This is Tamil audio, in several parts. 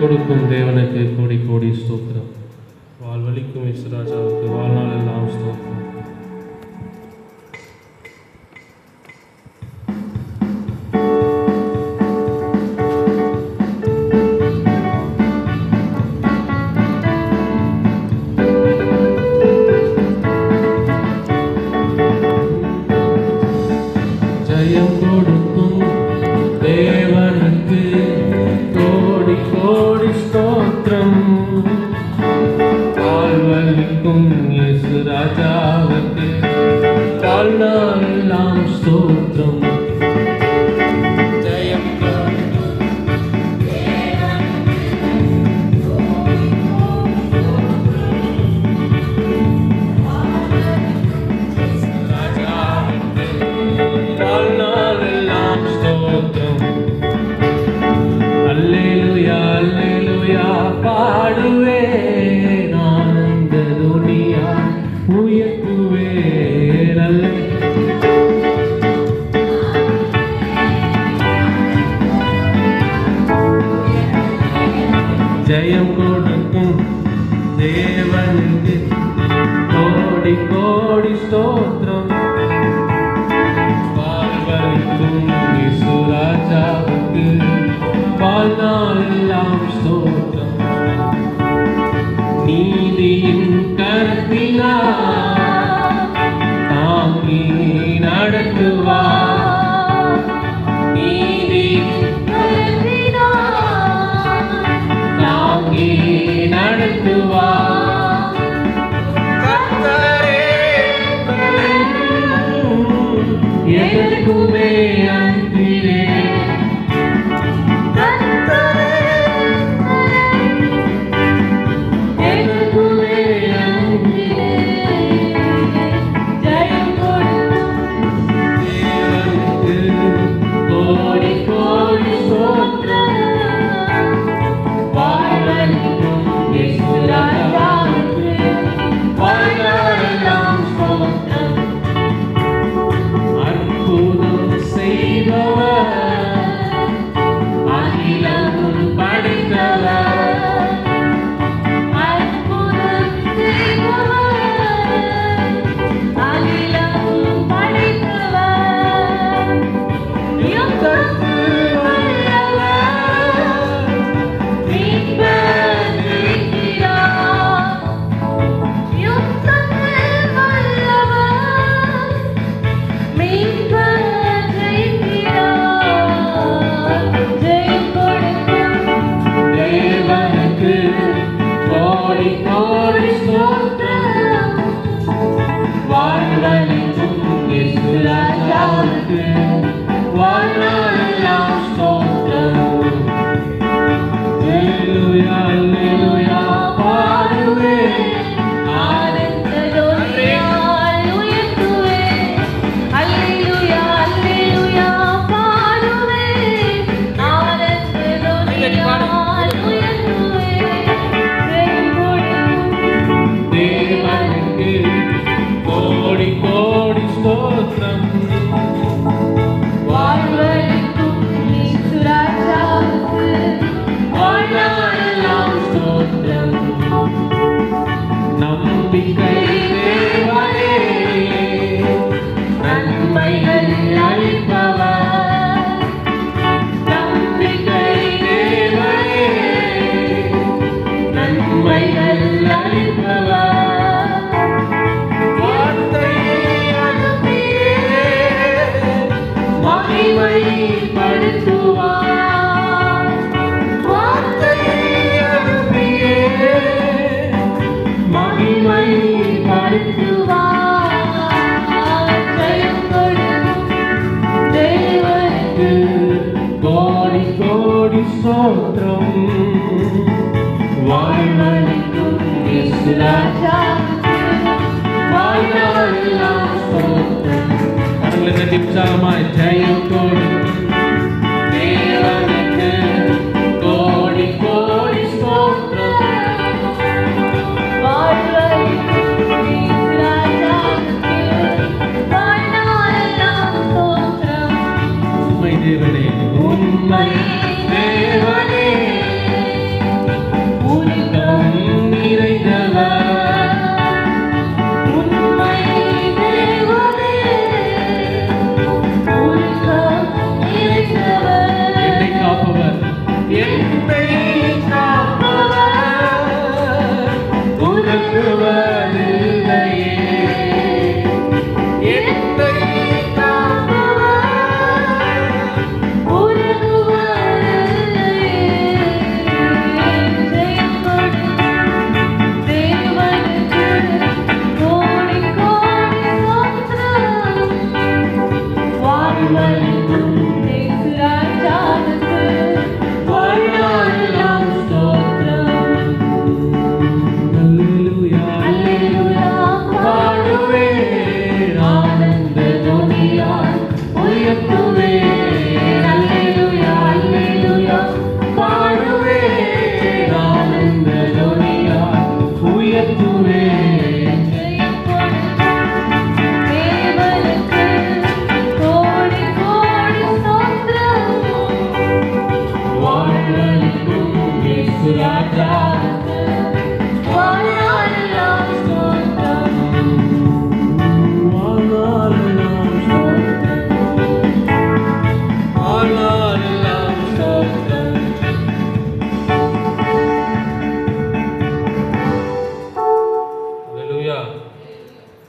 கொடுக்கும் தேவனுக்கு கோடி கோடி ஸ்தோத்திரம். வாழ்வளிக்கும் இயேசுராஜாவுக்கு வாழ்நாள் எல்லாம் ஸ்தோத்திரம். ஜெயம் கொடுக்கும் தேவனுக்கு கோடி கோடி ஸ்தோத்திரம். வாழ்வளிக்கும் இயேசுராஜாவுக்கு வாழ்நாள் எல்லாம் ஸ்தோத்திரம். ஜெயம் வாழ்நாள் எல்லாம் ஸ்தோத்திரம். அல்லேலூயா அல்லேலூயா பாடுவேன், ஆனந்த துனியா உயர்த்துவேன். ஜெயம் கொடுக்கும் தேவனுக்கு கோடி கோடி ஸ்தோத்திரம். வாழ்வளிக்கும் இயேசுராஜாவுக்கு வாழ்நாள் எல்லாம் ஸ்தோத்திரம். நீதியின் கரத்தினால் தாங்கி நடத்துவார். நீதியின் கரத்தினால் தாங்கி நடத்துவார். கர்த்தரே எனக்குமே அன்பிலே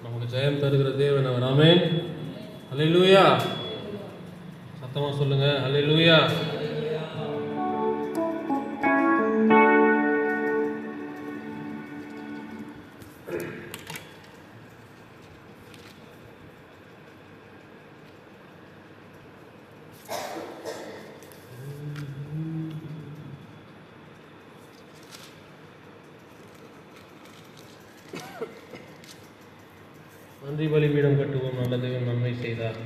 நமக்கு ஜெயம் தருகிற தேவன் அவர். ஆமென். அல்லேலூயா. சத்தமா சொல்லுங்க. அல்லேலூயா. நன்றி பலிபீடம் கட்டுவோம், நல்ல தேவன் நன்மை செய்தார்.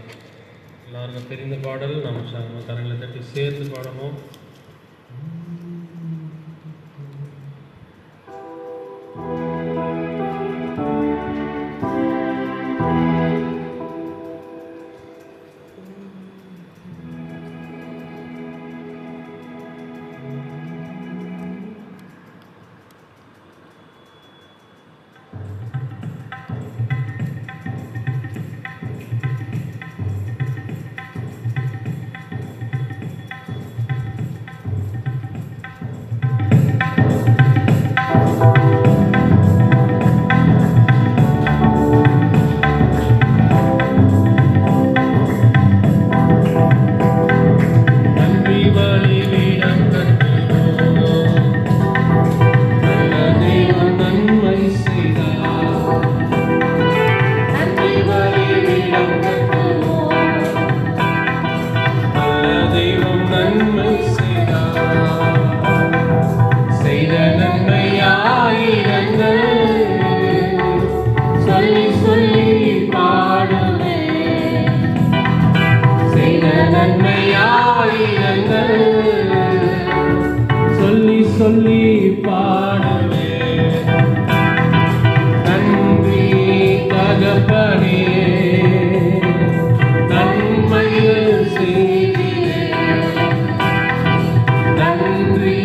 எல்லாருக்கும் தெரிந்த பாடல், நம்ம கரங்களை தட்டி சேர்த்து பாடணும். சொல்லி பாடுவே நன்றி தகப்பனே, நன்மைகள் செய்தியே. நன்றி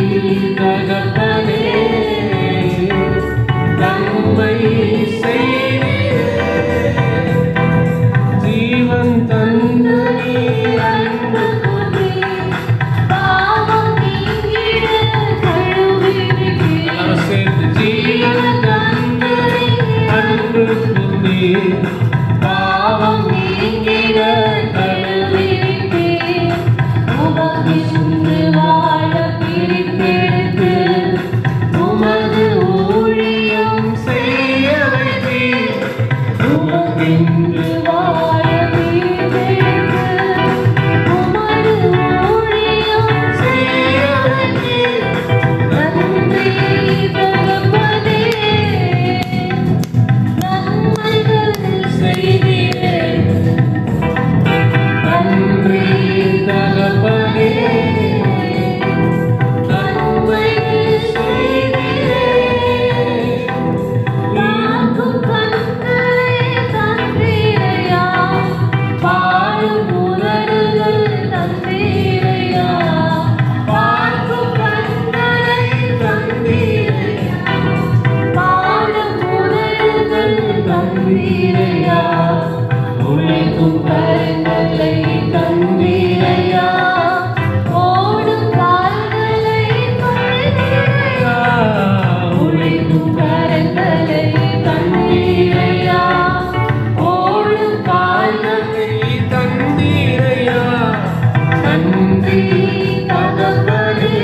தகப்பனே, நன்மை செய்தியே. ஜீவன் தந்து அன்பு பாவம் நீங்கிட கழுவிட்டு உமது சுன்று வாழ பிரித்தெடுத்து உமது ஊழியம் செய்ய வைத்தீர். உமக்கென்று வாழ பிரித்தெடுத்து உமது ஊழியம் செய்ய வைத்தீர். நன்றி தகப்பனே, நன்றி தகப்பனே, நன்மை செய்தியே. பார்க்கும் கண்களை தந்தீரையா, பாடும் உதடுகள் தந்தீரையா. பார்க்கும் கண்களை தந்தீரையா, பாடும் உதடுகள் தந்தீரையா. உழைக்கும் கரங்களை தந்தீரையா, ஓடும் கால்களை தந்தீரையா. உழைக்கும் கரங்களை தந்தீரையா, ஓடும் கால்களை தந்தீரையா. நன்றி தகப்பனே,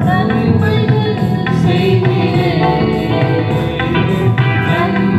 நன்மைகள் செய்தியே. நன்றி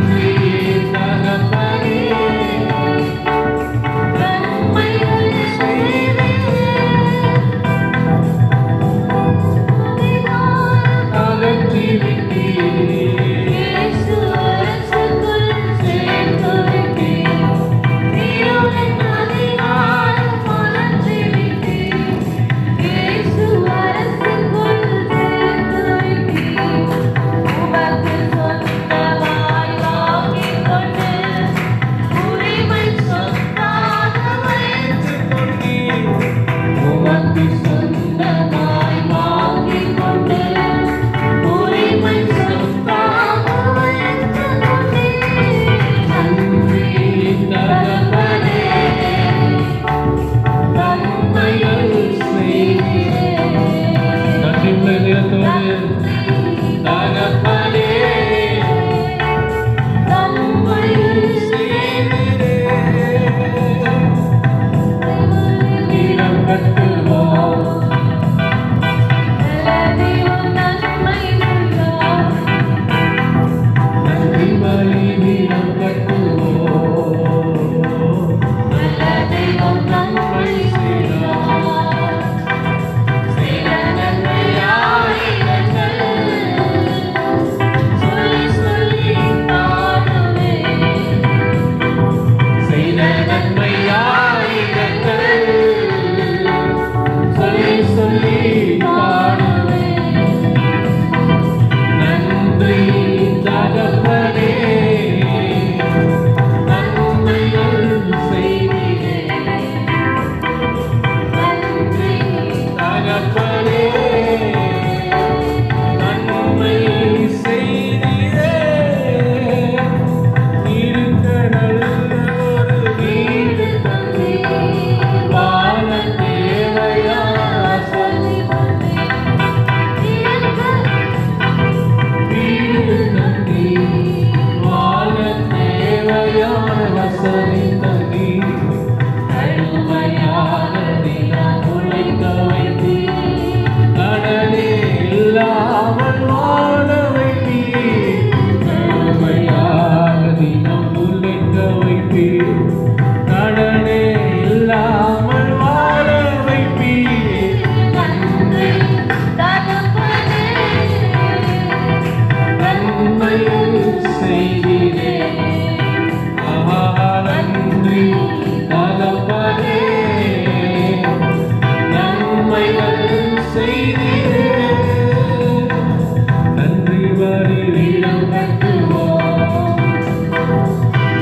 பலிபீடம் கட்டுவோம்.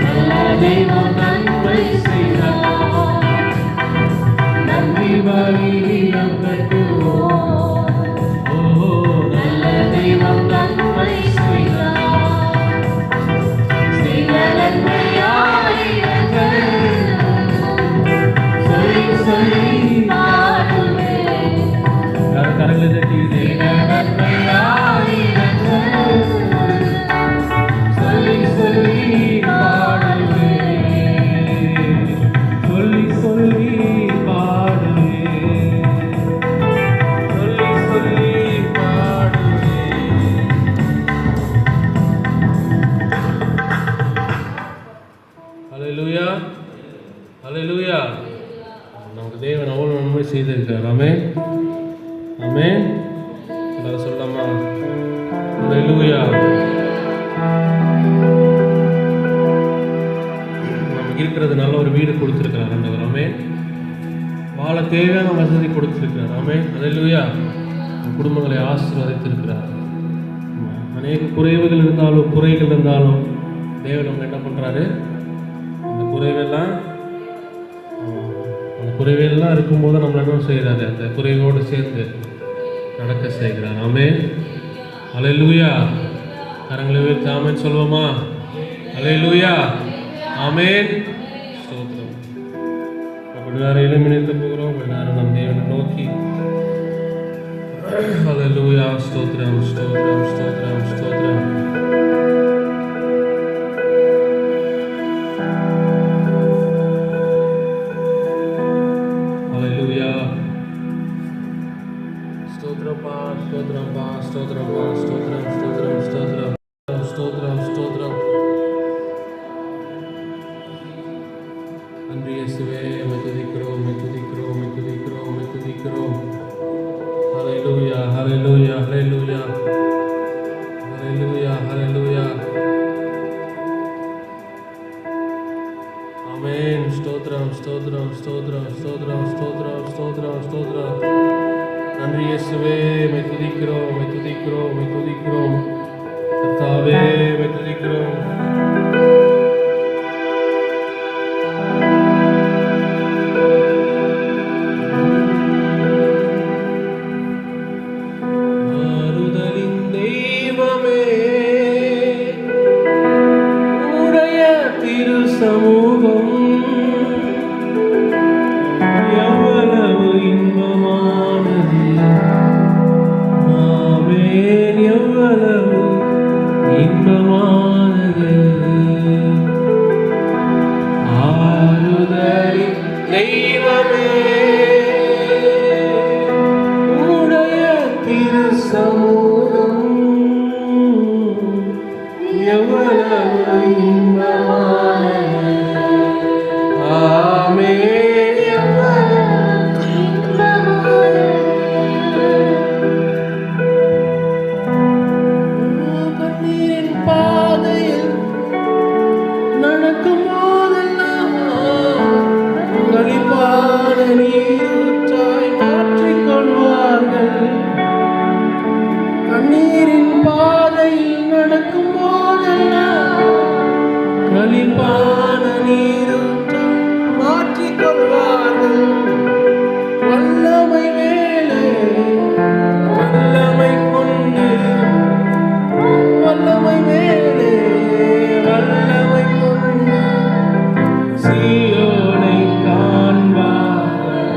நல்ல தெய்வம் நன்மை செய்தார். நன்றி பலிபீடம் கட்டுவோம். ஓ நல்ல தெய்வம் நன்மை செய்தார். செய்த நன்மையாயிரங்கள் சொல்லி சொல்லி பாடுவேன். கரங்களை தட்டி செய்த நன்மையாயிரங்கள் சொல்லி சொல்லி பாடுவேன். சொல்லி சொல்லி பாடுவேன். சொல்லி சொல்லி பாடுவேன். ஹல்லேலூயா, ஹல்லேலூயா. நமக்கு தேவன் அவ்வளவு நன்மை செய்திருக்கிறார். ஆமென், ஆமென். எல்லாரும் சொல்லலாமா? ஹல்லேலூயா. நமக்கு இருக்கிறது நல்ல ஒரு வீடு கொடுத்திருக்கிறார் ஆண்டவர். ஆமென். வாழ தேவையான வசதி கொடுத்திருக்கிறார். ஆமென், ஹல்லேலூயா. குடும்பங்களை ஆசீர்வதித்திருக்கிறார். அநேக குறைவுகள் இருந்தாலும் குறைகள் இருந்தாலும் தேவன் அவங்க என்ன பண்றாரு? அந்த குறைவெல்லாம் இருக்கும்போது நம்மள என்ன செய்கிறாரு? அந்த குறைவோடு சேர்ந்து நடக்க செய்கிறார். ஆமென், ஹல்லேலூயா. கரங்களை உயர்த்தி ஆமென் சொல்வோமா? ஹல்லேலூயா, ஆமென். ஸ்தோத்திரம். அப்படி நேரம் இளமினித்து போகிறோம். நேரம் நம் தேவனை நோக்கி ஹல்லேலூயா. ஸ்தோத்திரம், ஸ்தோத்திரம், ஸ்தோத்திரம், ஸ்தோத்திரம். ஹல்லேலூயா. ஸ்தோத்திரப்பா, ஸ்தோத்திரப்பா, ஸ்தோத்திரப்பா, ஸ்தோத்திரம், ஸ்தோத்திரம், ஸ்தோத்திரம், ஸ்தோத்திரம், ஸ்தோத்திரம். நன்றி இயேசுவே, உம்மை துதிக்கிறோம், உம்மை துதிக்கிறோம், உம்மை துதிக்கிறோம், உம்மை துதிக்கிறோம். ஹல்லேலூயா, ஹல்லேலூயா, ஹல்லேலூயா, ஹல்லேலூயா, ஹல்லேலூயா. ஆமென். ஸ்தோத்திரம், ஸ்தோத்திரம், ஸ்தோத்திரம், ஸ்தோத்திரம், ஸ்தோத்திரம், ஸ்தோத்திரம், ஸ்தோத்திரம். நன்றி இயேசுவே, உம்மை துதிக்கிறோம், உம்மை துதிக்கிறோம், உம்மை துதிக்கிறோம். கர்த்தாவே, உம்மை துதிக்கிறோம். ஆறுதலின் தெய்வமே, உம்முடைய திரு சமூகம் எவ்வளவு இன்பமானது. ஆமென், எவ்வளவு இன்பமானது. ஆறுதலின் தெய்வமே, உம்முடைய திரு சமூகம் எவ்வளவு இன்பமானது. ஆமென், கண்ணீரின் பாதையில் நடக்கும் போதெல்லாம் களிப்பான நீரூற்றாய் மாற்றிக் கொள்வார்கள். கண்ணீரின் பாதையில் நடக்கும் போதெல்லாம் களிப்பான நீரூற்றாய் மாற்றிக் கொள்வார்கள். வல்லமை வேலை வல்லமை கொண்டு, வல்லமை மேலே வல்லமை கொண்டு சீயோனை காண்பார்கள்.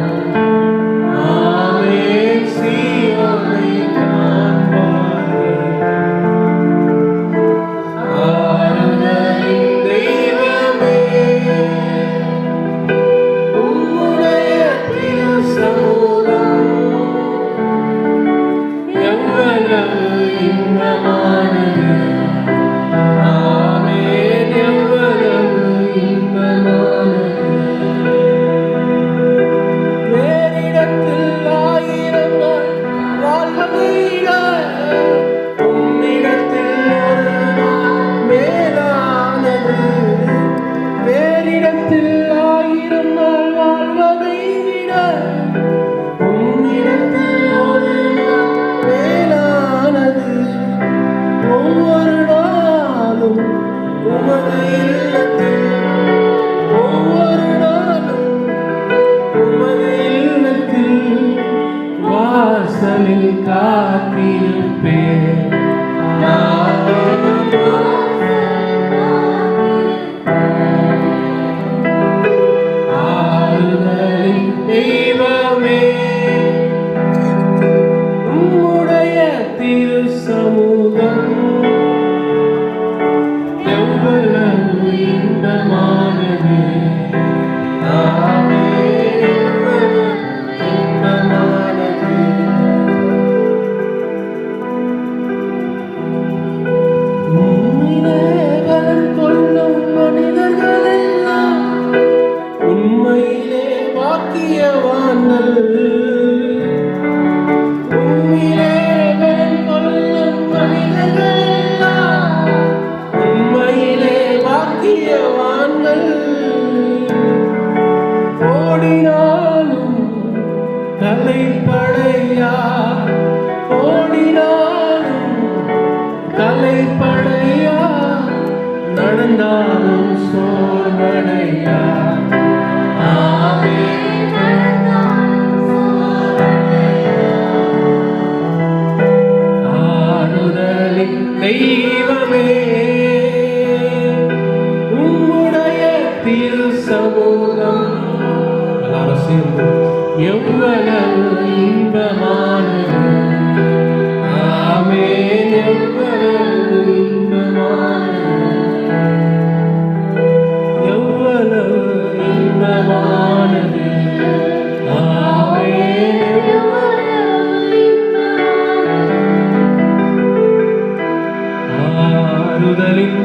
ஆமென், சீயோனை காண்பார்கள். ஆறுதலின் தெய்வமே, உம்முடைய படையா நடந்தாலும் சோர்வடையா. ஆறுதலின் தெய்வமே உம்முடைய திரு சமூகம் எவ்வளவு இன்பமானது. ஆமென். எவ்வளவு இன்பமானது, எவ்வளவு இன்பமானது. ஆமென். ஆறுதலின்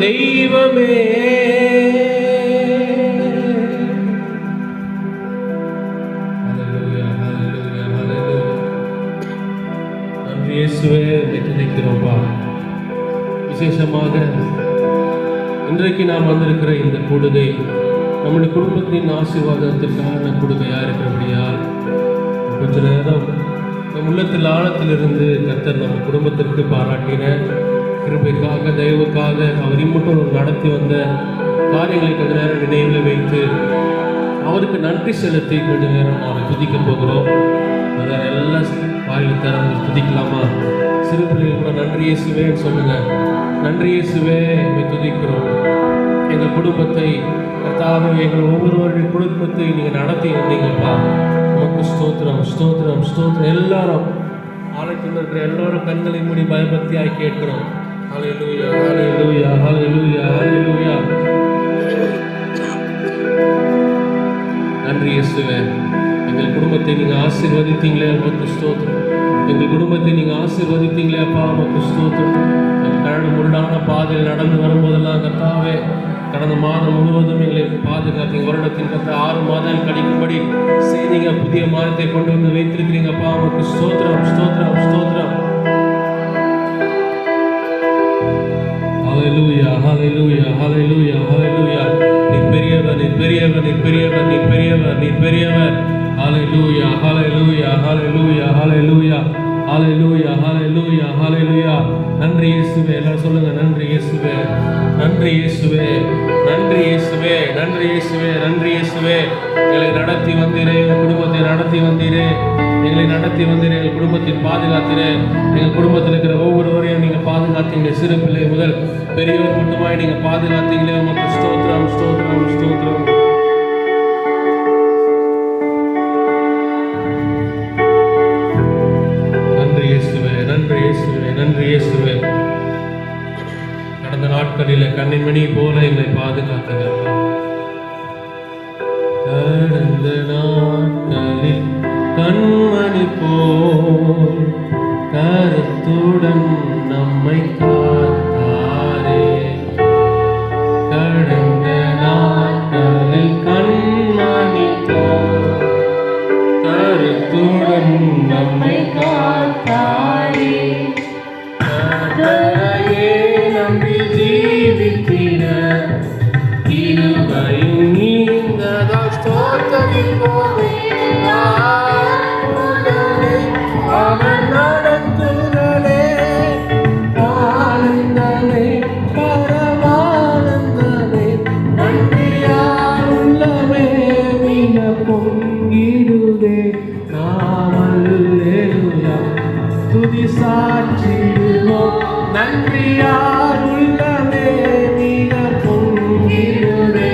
தெய்வமே இயேசுவே துதிக்கிறோம்பா. விசேஷமாக இன்றைக்கு நாம் வந்திருக்கிற இந்த கூடுகை நம்முடைய குடும்பத்தின் ஆசீர்வாதத்திற்கான கூடுகையாக இருக்கிறபடியால் கொஞ்ச நேரம் நம் உள்ளத்தில் ஆழத்திலிருந்து கர்த்தர் நம்ம குடும்பத்திற்கு பாராட்டின கிருபைக்காக தயவுக்காக அவர் இம்மட்டும் நடத்தி வந்த காரியங்களை கொஞ்ச நேரம் நினைவில் வைத்து அவருக்கு நன்றி செலுத்தி கொஞ்ச நேரம் அவரை துதிக்க போகிறோம். அதை எல்லாம் வாயில் திறந்து துதிக்கலாமா? சிறு பிள்ளைகள் கூட நன்றி இயேசுவேன்னு சொல்லுங்க. நன்றி இயேசுவே துதிக்கிறோம். எங்கள் குடும்பத்தை கர்த்தாவே, எங்கள் ஒவ்வொருவருடைய குடும்பத்தை நீங்கள் நடத்தி வந்தீங்கப்பா. நமக்கு ஸ்தோத்திரம் ஸ்தோத்திரம் ஸ்தோத்திரம். எல்லாரும் ஆலயத்தில் இருக்கிற எல்லோரும் கண்களை மூடி பயபக்தியாய் கேட்கிறோம். ஹல்லேலூயா ஹல்லேலூயா ஹல்லேலூயா ஹல்லேலூயா. நன்றி இயேசுவே. எங்கள் குடும்பத்தை நீங்கள் ஆசீர்வதித்தீங்களே, உமக்கு ஸ்தோத்திரம். எங்கள் குடும்பத்தை நீங்கள் ஆசீர்வதித்தீங்களே அப்பா, உமக்கு ஸ்தோத்திரம். எங்கள் கரடு முரடான பாதையில் நடந்து வரும்போதெல்லாம் கர்த்தாவே, கடந்த மாதம் முழுவதும் எங்களை பாதுகாத்தீங்க. வருடத்தின் 6 மாதங்கள் கழிக்கும்படி செய்தீங்க. புதிய மாதத்தை கொண்டு வந்து வைத்திருக்கிறீங்க அப்பா, உமக்கு ஸ்தோத்திரம் ஸ்தோத்திரம் ஸ்தோத்திரம். ஹல்லேலூயா ஹல்லேலூயா ஹல்லேலூயா ஹல்லேலூயா. நீ பெரியவர், நீ பெரியவர், நீ பெரியவர், நீ பெரியவர், நீ பெரியவர். ஹல்லேலூயா ஹல்லேலூயா ஹல்லேலூயா ஹல்லேலூயா ஹல்லேலூயா ஹல்லேலூயா ஹல்லேலூயா. நன்றி இயேசுவே. எல்லாரும் சொல்லுங்க, நன்றி இயேசுவே, நன்றி இயேசுவே, நன்றி இயேசுவே, நன்றி இயேசுவே, நன்றி இயேசுவே. எங்களை நடத்தி வந்தீரே, எங்கள் குடும்பத்தை நடத்தி வந்தீரே, எங்களை நடத்தி வந்தீரே, எங்கள் குடும்பத்தில் பாதுகாத்தீரே. எங்கள் குடும்பத்தில் இருக்கிற ஒவ்வொருவரையும் நீங்கள் பாதுகாத்தீங்க. சிறு பிள்ளை முதல் பெரியவர் மட்டுமாய் நீங்கள் பாதுகாத்தீங்களே, உமக்கு ஸ்தோத்திரம் ஸ்தோத்திரம் ஸ்தோத்திரம். நன்றி இயேசுவே, நன்றி இயேசுவே, நன்றி இயேசுவே. கடந்த நாட்களில் கண்ணின் மணி போல எங்களை பாதுகாத்தீங்க. கடந்த நாட்களில் கண்மணி போல் கருத்துடன் நம்மை காத்தாரே. கடந்த நாட்களில் கண்மணி போல் கருத்துடன் நம்மை காத்தாரே. கர்த்தரையே நம்பி ஜீவித்திட கிருபையும் நீங்கதால் ஸ்தோத்திரிப்போமே. அவன் நடத்துதலே ஆனந்தமே பரமானந்தமே. நன்றியால் உள்ளமே மிக பொங்கிடுதே. அல்லேலூயா துதி சாட்சிடுவோம். நன்றியால் உள்ளமே மிக பொங்கிடுதே.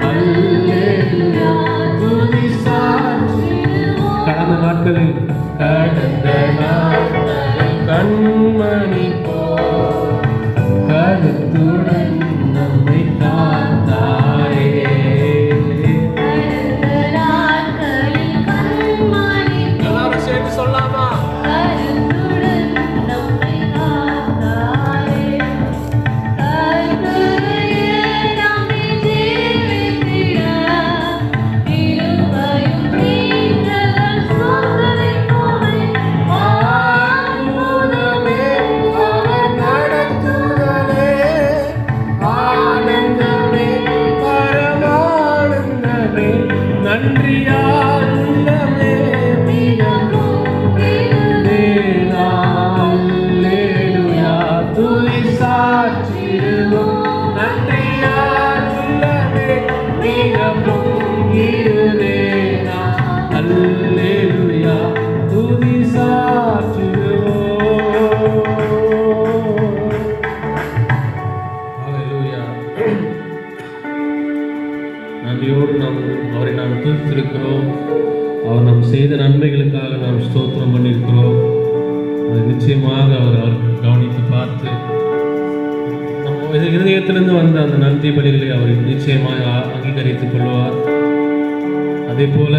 அல்லேலூயா துதி சாட்சிடுவோம். கடந்த நாட்களில் கண்மணி போல் கருத்துடன் நம்மை காத்தாரே. எல்லாரும் சேர்த்து சொல்லாமா? நிச்சயமாக அவர் கவனித்து பார்த்து நம்ம இருதயத்திலிருந்து வந்த அந்த நன்றி பலிகளை அவர் நிச்சயமாக அங்கீகரித்துக் கொள்வார். அதே போல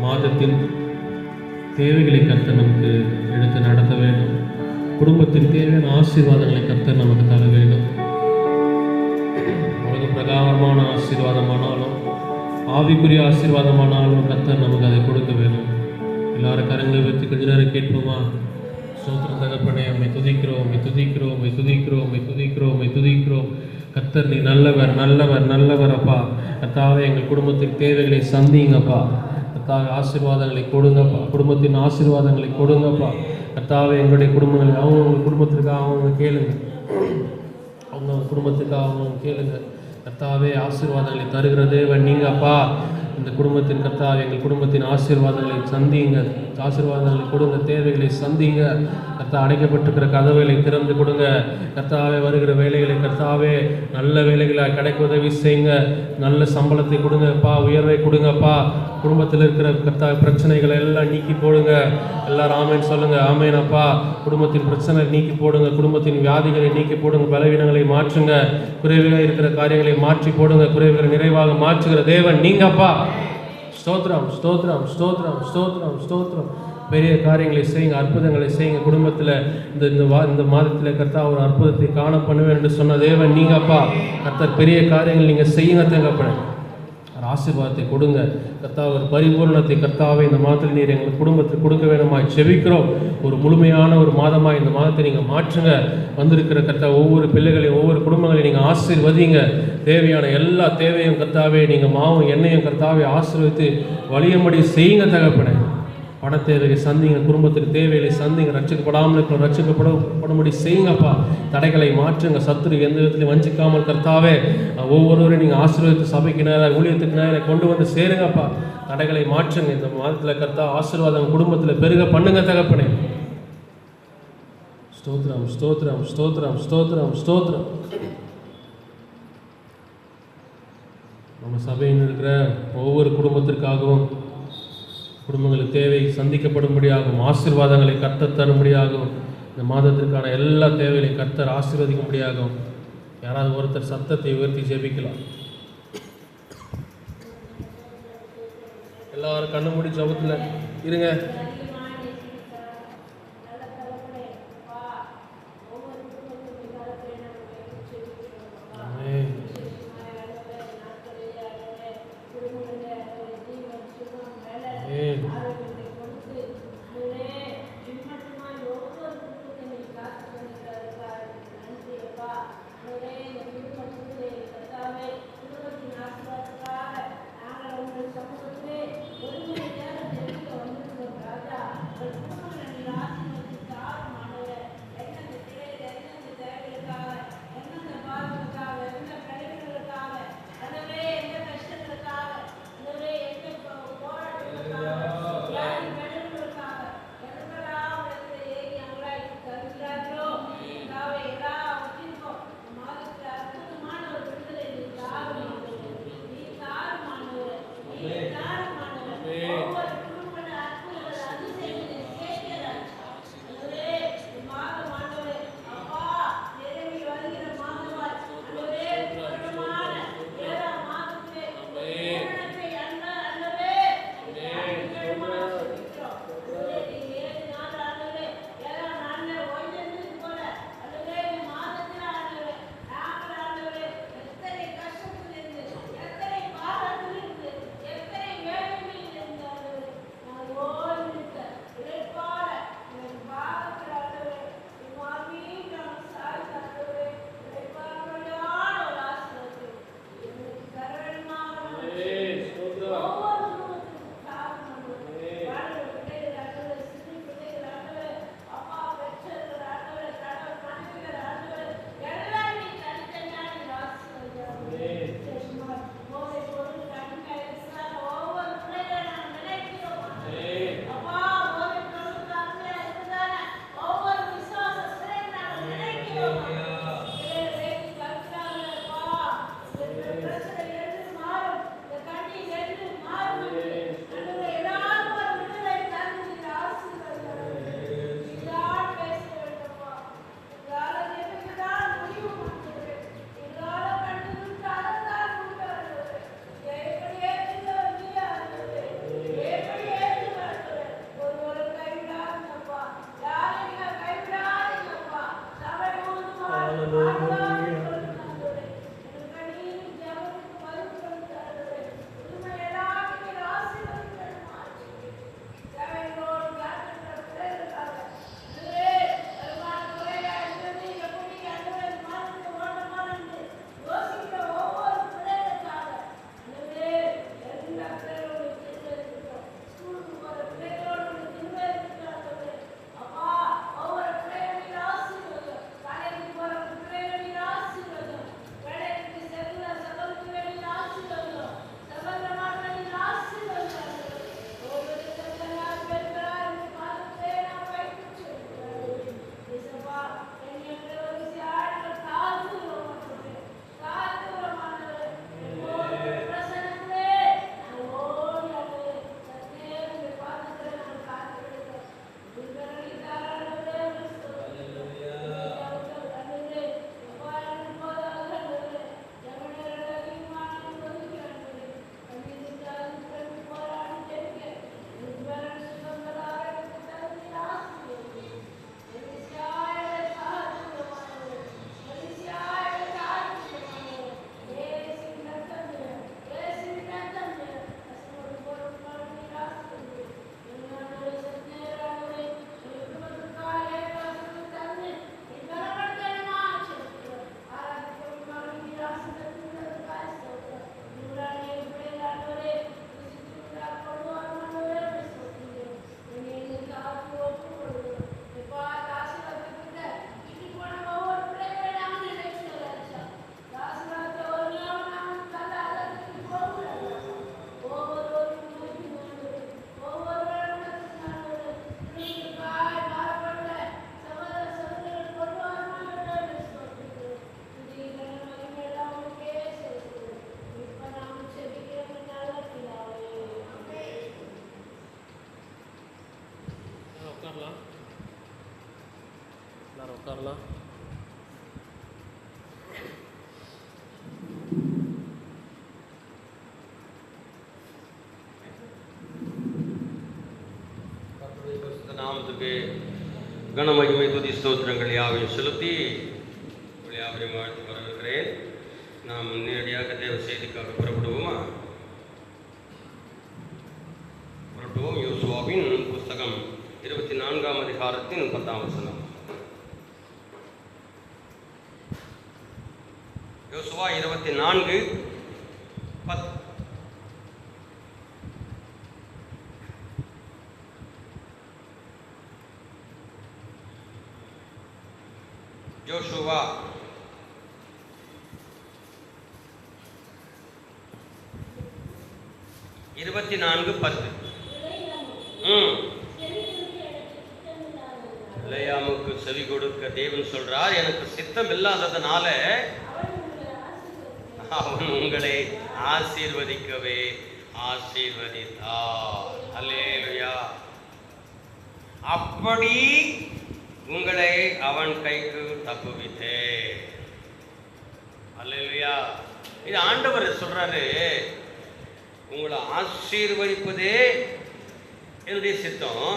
மாதத்தின் தேவைகளை கர்த்தர் நமக்கு எடுத்து நடத்த வேண்டும். குடும்பத்தின் தேவையான ஆசீர்வாதங்களை கர்த்தர் நமக்கு தர வேண்டும். உலக பிரகாரமான ஆசீர்வாதமானாலும் ஆவிக்குரிய ஆசீர்வாதமானாலும் கர்த்தர் நமக்கு அதை கொடுக்க வேண்டும். எல்லாரும் கரங்களை வைத்து கொஞ்ச நேரம் கேட்போமா? ஸ்தோத்திரம் தகப்பனே, உம்மை துதிக்கிறோம், உம்மை துதிக்கிறோம், உம்மை துதிக்கிறோம், உம்மை துதிக்கிறோம், உம்மை துதிக்கிறோம். கர்த்தர் நீ நல்லவர், நல்லவர், நல்லவர் அப்பா. கர்த்தாவே எங்கள் குடும்பத்தின் தேவைகளை சந்திங்கப்பா. கர்த்தாவே ஆசீர்வாதங்களை கொடுங்கப்பா, குடும்பத்தின் ஆசீர்வாதங்களை கொடுங்கப்பா. கர்த்தாவே எங்களுடைய குடும்பங்களை அவங்க குடும்பத்திற்காக அவங்க கேளுங்க, அவங்க குடும்பத்துக்காக அவங்க கேளுங்க. கர்த்தாவே ஆசீர்வாதங்களை தருகிற தேவன் நீங்கப்பா. இந்த குடும்பத்தின் கர்த்தாவே எங்கள் குடும்பத்தின் ஆசீர்வாதங்களை சந்திங்க, ஆசீர்வாதங்களை கொடுங்க, தேவைகளை சந்திங்க. கர்த்தா அடைக்கப்பட்டிருக்கிற கதவுகளை திறந்து கொடுங்க. கர்த்தாவே வருகிற வேலைகளை கர்த்தாவே நல்ல வேலைகளாக கிடைக்க உதவி செய்யுங்க. நல்ல சம்பளத்தை கொடுங்கப்பா, உயர்வை கொடுங்கப்பா. குடும்பத்தில் இருக்கிற கர்த்தா பிரச்சனைகளை எல்லாம் நீக்கி போடுங்க. எல்லாரும் ஆமேன் சொல்லுங்க. ஆமேன் அப்பா. குடும்பத்தின் பிரச்சனை நீக்கி போடுங்க, குடும்பத்தின் வியாதிகளை நீக்கி போடுங்க, பலவீனங்களை மாற்றுங்க, குறைவாக இருக்கிற காரியங்களை மாற்றி போடுங்க, குறைவுகளை நிறைவாக மாற்றுகிற தேவன் நீங்கப்பா. ஸ்தோத்திரம், ஸ்தோத்திரம், ஸ்தோத்திரம், ஸ்தோத்திரம், ஸ்தோத்திரம். பெரிய காரியங்களை செய்யுங்க, அற்புதங்களை செய்யுங்க. குடும்பத்தில் இந்த மாதத்தில் கர்த்தா ஒரு அற்புதத்தை காண பண்ணுவேன் என்று சொன்ன தேவன் நீங்கப்பா. கர்த்தர் பெரிய காரியங்கள் நீங்கள் செய்யுங்க தகப்பனே. ஆசீர்வாதத்தை கொடுங்க கர்த்தா, ஒரு பரிபூர்ணத்தை கர்த்தாவே இந்த மாதத்தில் நீர் எங்கள் குடும்பத்துக்கு கொடுக்க வேண்டுமாய் செபிக்கிறோம். ஒரு முழுமையான ஒரு மாதமாக இந்த மாதத்தை நீங்கள் மாற்றுங்க. வந்திருக்கிற கர்த்தா ஒவ்வொரு பிள்ளைகளையும் ஒவ்வொரு குடும்பங்களையும் நீங்கள் ஆசீர்வதிங்க. தேவையான எல்லா தேவையும் கர்த்தாவே நீங்கள் மாவும் எண்ணெயும் கர்த்தாவே ஆசீர்வதித்து வழியும்படி செய்யுங்க தகப்பனே. பண தேவையை சந்திங்க, குடும்பத்துக்கு தேவைகளை சந்திங்க. ரட்சிக்கப்படாமல் இருக்கிற ரட்சிக்கப்படும்படி செய்யுங்கப்பா. தடைகளை மாற்றுங்க. சத்துரு எந்த விதத்திலையும் வஞ்சிக்காமல் கர்த்தாவே ஒவ்வொருவரையும் நீங்கள் ஆசீர்வதித்து சபைக்கு நேராக ஊழியத்துக்கு நேராக கொண்டு வந்து சேருங்கப்பா. தடைகளை மாற்றுங்க. இந்த மாதத்தில் கர்த்தா ஆசீர்வாதம் குடும்பத்தில் பெருக பண்ணுங்க தகப்பனே. ஸ்தோத்திரம், ஸ்தோத்திரம், ஸ்தோத்திரம், ஸ்தோத்திரம், ஸ்தோத்திரம். நம்ம சபையில் இருக்கிற ஒவ்வொரு குடும்பத்திற்காகவும் குடும்பங்களுக்கு தேவை சந்திக்கப்படும்படியாகவும் ஆசீர்வாதங்களை கர்த்தர் தரும்படியாகவும் இந்த மாதத்திற்கான எல்லா தேவைகளையும் கர்த்தர் ஆசீர்வதிக்கும்படியாகவும் யாராவது ஒருத்தர் சத்தத்தை உயர்த்தி ஜெபிக்கலாம். எல்லாரும் கண்ணு மூடி ஜெபத்தில் இருங்க. எல்லாரும் உட்காரலாம். நாமத்துக்கு கனமகிமை துதி ஸ்தோத்திரங்கள் யாவையும் செலுத்தி யாவரையும் வாழ்த்து வரவேற்கிறேன். நாம் நேரடியாக தேவ செய்திக்காக புறப்படுவோமா? புறப்படுவோம். யோசுவாவின் புஸ்தகம் 24ஆம் அதிகாரத்தின் 10ஆம் வசனம். யோசுவா 24:10. யோசுவா 24:10. பிலேயாமுக்கு செவி கொடுக்க தேவன் சொல்றார், எனக்கு சித்தம் இல்லாததுனால அவன் உங்களை ஆசீர்வதிக்கவே ஆசீர்வதித்தார். அல்லேலூயா. அப்படி உங்களை அவன் கைக்கு தப்புவித்தே. அல்லேலூயா. இது ஆண்டவர் சொல்றாரு, உங்களை ஆசீர்வதிப்பதே என்னுடைய சித்தம்.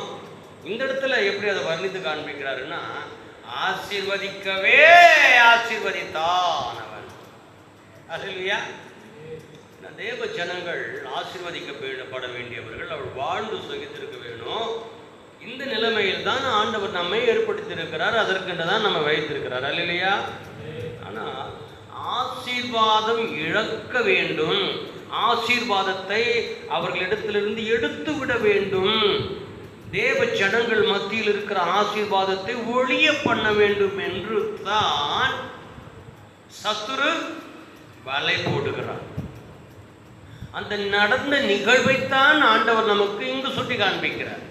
இந்த இடத்துல எப்படி அதை வர்ணித்து காண்பிக்கிறாருன்னா, ஆசீர்வதிக்கவே ஆசீர்வதித்தான் அவன். அல்லேலூயா. தேவ ஜனங்கள் ஆசீர்வதிக்கப்பட வேண்டியவர்கள், அவள் வாழ்ந்து சுகித்திருக்க வேணும். இந்த நிலைமையில் தான் ஆண்டவர் நம்மை ஏற்படுத்தியிருக்கிறார், அதற்கென்று தான் நம்ம வைத்திருக்கிறார். அல்லேலூயா. ஆனால் ஆசீர்வாதம் இழக்க வேண்டும், ஆசீர்வாதத்தை அவர்களிடத்திலிருந்து எடுத்து விட வேண்டும், தேவ ஜனங்கள் மத்தியில் இருக்கிற ஆசீர்வாதத்தை ஒழிய பண்ண வேண்டும் என்று தான் சத்துரு வலை போடுகிறார். அந்த நடந்த நிகழ்வைத்தான் ஆண்டவர் நமக்கு இங்கு சுட்டி காண்பிக்கிறார்.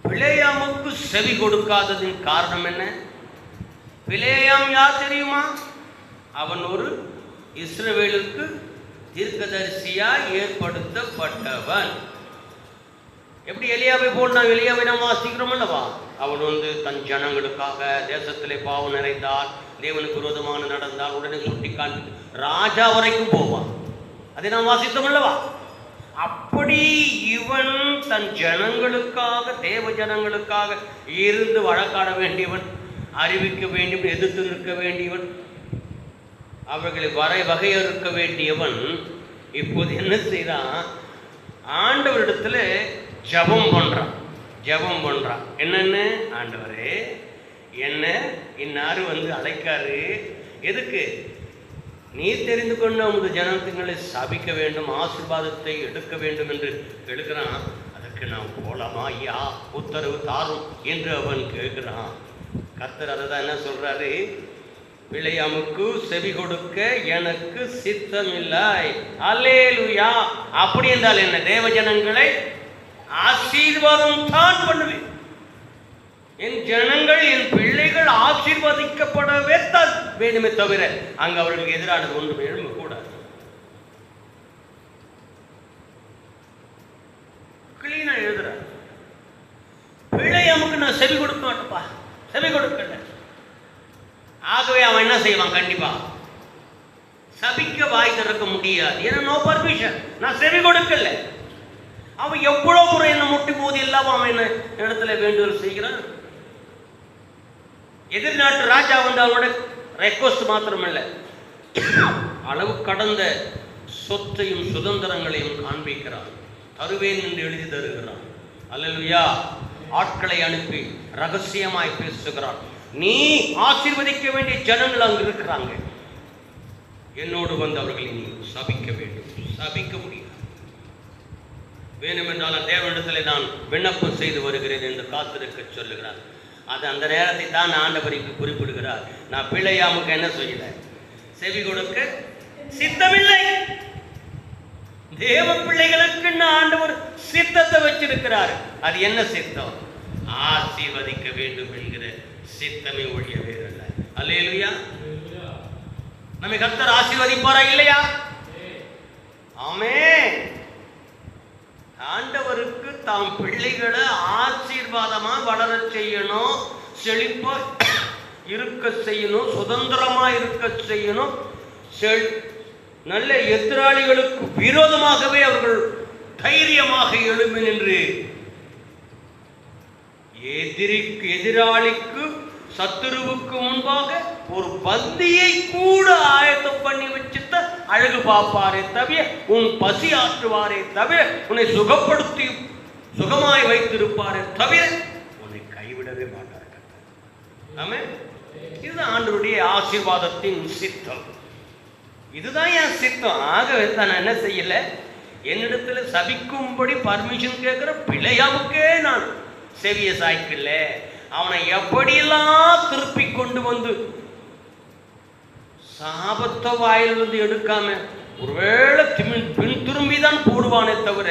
பிலேயாமுக்கு செவி கொடுக்காததின் காரணம் என்ன? பிலேயாம் யார் தெரியுமா? அவன் ஒரு இஸ்ரவேலுக்கு தீர்க்கதரிசியாய் ஏற்படுத்தப்பட்டவன். எப்படி எலியாவை போல் நாம் எலியாவை நாம் வாசிக்கிறோம் அல்லவா? அவன் தன் ஜனங்களுக்காக தேசத்திலே பாவம் நிறைந்தால், தேவனுக்கு விரோதமான நடந்தால் உடனே சுட்டி காண்பி ராஜா வரைக்கும் போவான். அதை நாம் வாசித்தோம் அல்லவா? அப்படி இவன் தன் ஜனங்களுக்காக, தேவ ஜனங்களுக்காக இருந்து வழக்காட வேண்டியவன், அறிவிக்க வேண்டியவன், எதிர்த்து நிற்க வேண்டியவன், அவர்களை வகையறுக்க வேண்டியவன். இப்போது என்ன செய்யறான்? ஆண்டவரிடத்துல ஜபம் பண்றான். என்னென்ன? ஆண்டவரே, என்ன இன்னாரு அழைக்காரு, எதுக்கு? நீ தெரிந்து கொண்ட உமது ஜனங்களை சபிக்க வேண்டும், ஆசீர்வாதத்தை எடுக்க வேண்டும் என்று எடுக்கிறான். அதற்கு நான் போலாமா ஐயா, உத்தரவு தாரும் என்று அவன் கேட்கிறான். கர்த்தர் அதை தான் என்ன சொல்றாரு? பிலேயாமுக்கு செவி கொடுக்க எனக்கு சித்தமில்லை. அல்லேலூயா. அப்படி என்றால் என்ன? தேவ ஜனங்களை ஆசீர்வாதம் தான் பண்ணுவேன். என் ஜனங்கள், என் பிள்ளைகள் ஆசீர்வதிக்கப்படவே தான் வேண்டுமே தவிர அங்கு அவர்களுக்கு எதிரானது ஒன்று எழும்ப கூடாது. கிளீனா எழுதுறார். பிலேயாமுக்கு நான் செவி கொடுக்க மாட்டேப்பா, செவி கொடுக்கல. ஆகவே அவன் என்ன செய்வான்? கண்டிப்பா சபிக்க வாய் திறக்க முடியாது. ஏன்னா நோ பர்மிஷன், நான் செவி கொடுக்கல. அவன் எவ்வளவு முறை என்ன முட்டி மோதி இல்லாம அவன் என்ன இடத்துல வேண்டுதல் செய்கிறான். எதிர்நாட்டு ராஜா அவனோட ரெக்வஸ்ட் மாத்திரமல்ல, அளவு கடந்த சொத்தையும் சுதந்திரங்களையும் காண்பிக்கிறான். தருவேன் என்று எழுதி தருகிறான். அல்லேலூயா. ஆட்களை அனுப்பி ரகசியமாய் பேசுகிறான். நீ ஆசீர்வதிக்க வேண்டிய ஜனங்கள் அங்கு இருக்கிறாங்க, என்னோடு அவர்களை நீ சபிக்க வேண்டும். சபிக்க முடியாது. வேணுமென்றால் தேவனிடத்தில் நான் விண்ணப்பம் செய்து வருகிறேன் என்று காத்திருக்க சொல்லுகிறார். அது அந்த நேரத்தை தான் ஆண்டவருக்கு குறிப்பிடுகிறார். நான் பிலேயாமுக்கு என்ன செய்யல? செவி கொடுக்க சித்தமில்லை. தேவ பிள்ளைகளுக்கு ஆண்டவர் சித்தத்தை வச்சிருக்கிறார். அது என்ன சித்தம்? ஆசீர்வதிக்க வேண்டும் என்கிற சித்தமே ஒழிய வேறல்ல. அல்லேலூயா. நம்மை கர்த்தர் ஆசீர்வதிப்பாரா இல்லையா? ஆமென். ஆண்டவருக்கு தாம் பிள்ளைகளை ஆசீர்வாதமா வளர செய்யணும், செழிப்பா இருக்க செய்யணும், சுதந்திரமா இருக்க செய்யணும். நல்ல எதிராளிகளுக்கு விரோதமாகவே அவர்கள் தைரியமாக எழும்பி நின்று எதிராளிக்கு சத்துருவுக்கு முன்பாக ஒரு பந்தியை கூட ஆயத்தம் பண்ணி வச்சுட்ட அழகு பார்ப்பாரே தவிர, உன் பசி ஆற்றுவாரே தவிர, உன்னை சுகப்படுத்தி சுகமாய் வைத்திருப்பாரே தவிர உன்னை கைவிடவே மாட்டார். ஆமென். இதுதான் ஆண்டவருடைய ஆசீர்வாதத்தின் சித்தம். இதுதான் என் சித்தம். ஆகவே தான் நான் என்ன செய்யல, என்னிடத்துல சபிக்கும்படி பர்மிஷன் கேட்கிற பிள்ளையாவுக்கே நான் செவிய சாய்க்கல. அவனை எப்படியெல்லாம் திருப்பி கொண்டு வந்து சாபத்தை வாயிலிருந்து எடுக்காம ஒருவேளை பின் திரும்பிதான் போடுவானே தவிர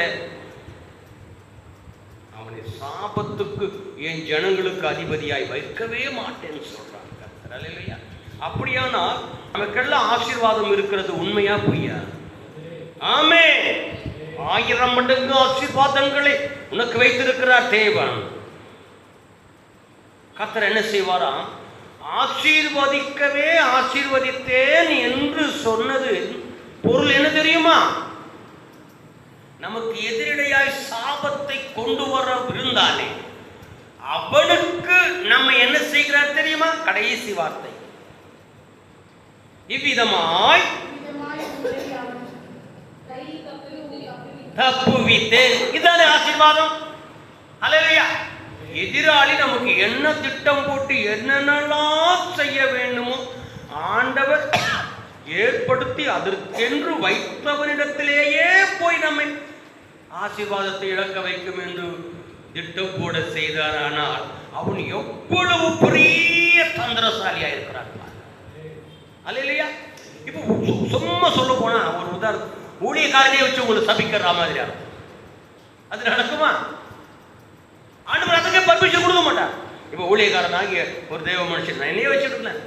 அவனை சாபத்துக்கு என் ஜனங்களுக்கு அதிபதியாய் வைக்கவே மாட்டேன்னு சொல்றான் கர்த்தர். இல்லையா? அப்படியானால் நமக்கெல்லாம் ஆசீர்வாதம் இருக்கிறது உண்மையா பொய்யா? ஆமென். 1000 மடங்கு ஆசீர்வாதங்களை உனக்கு வைத்திருக்கிறார் தேவன். கர்த்தர் என்ன செய்வாராம்? ஆசீர்வதிக்கவே ஆசீர்வதித்தேன் என்று சொன்னது பொருள் என்ன தெரியுமா? நமக்கு எதிரடையாய் சாபத்தை கொண்டு வர இருந்தாலே அவனுக்கு நம்ம என்ன செய்கிறார் தெரியுமா? கடைசி வார்த்தை, இவ்விதமாய் தப்புவித்தேன். இதானே ஆசீர்வாதம். அல்லேலூயா. எதிராளி நமக்கு என்ன திட்டம் போட்டு என்னென்னலாம் செய்ய வேண்டுமோ ஆண்டவர் ஏற்படுத்தி அதற்கென்று வைத்தவனிடத்திலேயே போய் நம்மை ஆசீர்வாதத்தை இழக்க வைக்கும் என்று திட்டம் போட செய்தார். ஆனால் அவன் எவ்வளவு பெரிய தந்திரசாலியா இருக்கிறான். அல்லேலூயா. இப்போ சும்மா சொல்ல போனா ஒரு உதாரணம், ஊழியக்காரனே வச்சு உங்களுக்கு சபிக்கிற மாதிரி அர்த்தம். அது நடக்குமா? ஆண்டவர் அதுக்கே பர்மிஷன் கொடுக்க மாட்டார். இப்போ ஊழியக்காரனாகிய ஒரு தெய்வ மனுஷன் நான் என்னையே வச்சுட்டு இருந்தேன்.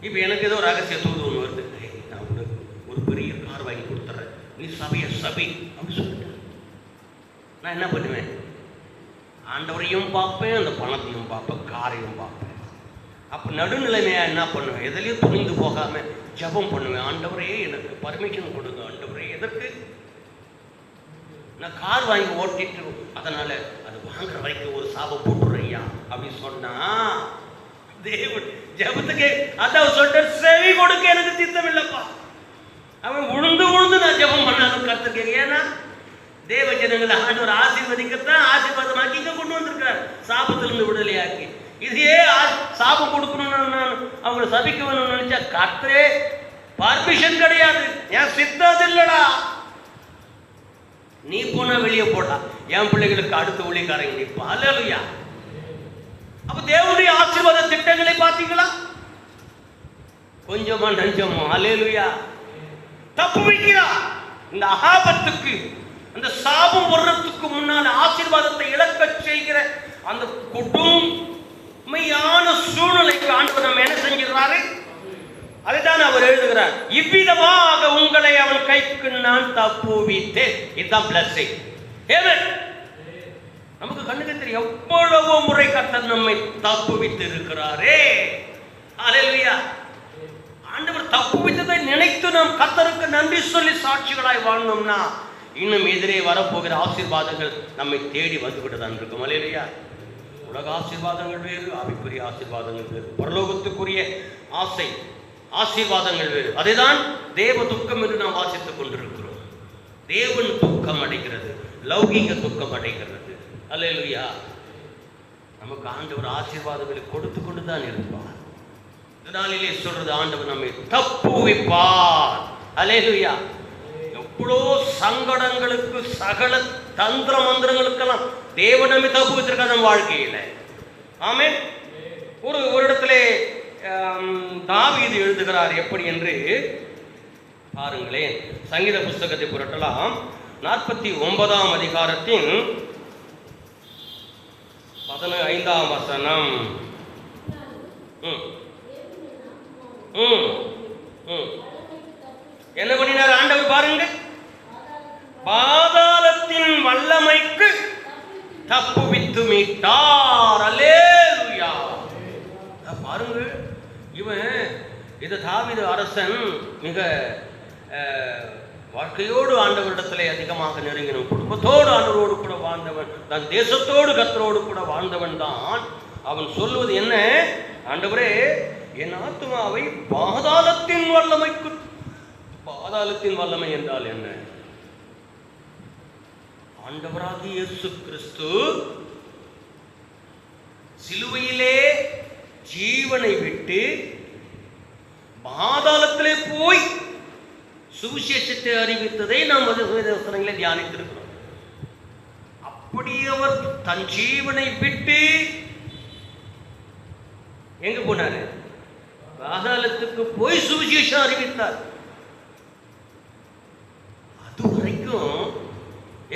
இப்போ எனக்கு ஏதோ ரகசிய தூது ஒன்று வருது, நான் ஒரு பெரிய கார் வாங்கி கொடுத்துட்றேன், நீ சபையை சபை அப்படின்னு சொல்லிட்டேன். நான் என்ன பண்ணுவேன்? ஆண்டவரையும் பார்ப்பேன், அந்த பணத்தையும் பார்ப்பேன், காரையும் பார்ப்பேன். அப்போ நடுநிலைமையா என்ன பண்ணுவேன்? எதுலையும் துணிந்து போகாம ஜபம் பண்ணுவேன். ஆண்டவரே எனக்கு பர்மிஷன் கொடுங்க. ஆண்டவரே எதற்கு? நான் கார் வாங்கி ஓட்டிட்டு அதனால அது வாங்குற வரைக்கும் ஒரு சாபம் போட்டுறையா அப்படின்னு சொன்னா தேவன் ஜபத்துக்கு அதான் சொல்ற செவி கொடுக்க எனக்கு சித்தம் இல்லப்பா. அவன் உழுந்து உழுந்து நான் ஜபம் பண்ணாலும் கருத்துக்க. ஏன்னா தேவ ஜனங்களை ஆண்டவர் ஆசீர்வதிக்கத்தான் ஆசீர்வாதமாக்கி இங்க கொண்டு வந்திருக்கிறார், சாபத்திலிருந்து விடுதலையாக்கி. இதையே சாபம் கொடுக்கணும்னு நான் அவங்களை சபிக்க வேணும்னு நினைச்சா கர்த்தரே பர்மிஷன் கிடையாது, என் சித்தம் இல்லடா. நீ போனா வெளியே போடலாம், என் பிள்ளைகளுக்கு அடுத்த ஊழியக்காரங்க நிற்பா. அல்லேலூயா. அப்ப தேவனுடைய ஆசீர்வாத திட்டங்களை பார்த்தீங்களா? கொஞ்சமா நஞ்சமா. அல்லேலூயா. தப்பு வைக்கிறா. இந்த ஆபத்துக்கு அந்த சாபம் வர்றதுக்கு முன்னால் ஆசீர்வாதத்தை இழக்க செய்கிற அந்த கொடுமையான சூழ்நிலைக்கு ஆண்டவர் நம்ம என்ன செஞ்சிடறாரு? அதுதான் அவர் எழுதுகிறார், இவ்விதமாக உங்களை அவன் கைக்கு நான் தப்புவித்தேன். இதுதான் பிளஸிங். நமக்கு கண்ணுக்கு தெரியும் எவ்வளவு முறை கர்த்தர் நம்மை தப்புவித்து இருக்கிறாரே. அல்லேலூயா. ஆண்டவர் தப்புவித்ததை நினைத்து நாம் கர்த்தருக்கு நன்றி சொல்லி சாட்சிகளாய் வாழ்ந்தோம்னா இன்னும் எதிரே வரப்போகிற ஆசீர்வாதங்கள் நம்மை தேடி வந்துவிட்டுதான் இருக்கும். அல்லேலூயா. உலக ஆசீர்வாதங்கள் வேறு, ஆவிக்குரிய ஆசீர்வாதங்கள் வேறு, பரலோகத்துக்குரிய ஆசீர்வாதங்கள் வேறு. அதைதான் தேவ துக்கம் என்று நாம் வாசித்துக் கொண்டிருக்கிறோம். தேவன் துக்கம் அடைகிறது, லௌகீக துக்கம் அடைகிறது. அல்லேலூயா. நமக்கு ஆண்டவர் ஆசீர்வாதங்களை கொடுத்து கொண்டு தான் இருப்பார். இதனாலே சொல்றது ஆண்டவர் நம்மை தப்புவிப்பார். அல்லேலூயா. எவ்வளோ சங்கடங்களுக்கு சகல தந்திர மந்திரங்களுக்கெல்லாம் தேவன் நம்மை தப்புவித்திருக்கார் நம் வாழ்க்கையில. ஆமென். ஒரு இடத்துல தாவீது எழுதுகிறார் எப்படி என்று பாருங்களேன். சங்கீத புஸ்தகத்தை புரட்டலாம். 49ஆம் அதிகாரத்தின் 15ஆம் வசனம். என்ன பண்ணினார் ஆண்டவர் பாருங்க? பாதாள பாதாளத்தின் வல்லமைக்கு தப்புவித்து மீட்டார். அல்லேலூயா. பாருங்க, இவன் இது தாவீது அரசன் மிக வாழ்க்கையோடு ஆண்டவரிடத்திலே அதிகமாக நெருங்கின, குடும்பத்தோடு ஆண்டவரோடு கூட வாழ்ந்தவன், தன் தேசத்தோடு கர்த்தரோடு கூட வாழ்ந்தவன் தான். அவன் சொல்வது என்ன? ஆண்டவரே, என் ஆத்துமாவை பாதாளத்தின் வல்லமைக்கு. பாதாளத்தின் வல்லமை என்றால் என்ன? ஆண்டவராகிய இயேசு கிறிஸ்து சிலுவையிலே ஜீவனை விட்டு பாதாளத்திலே போய் சுவிசேஷத்தை அறிவித்ததை நாம் வசனங்களை தியானித்திருக்கிறோம். அப்படி அவர் தன் ஜீவனை விட்டு எங்க போனாரு? பாதாளத்துக்கு போய் சுவிசேஷம் அறிவித்தார். அது வரைக்கும்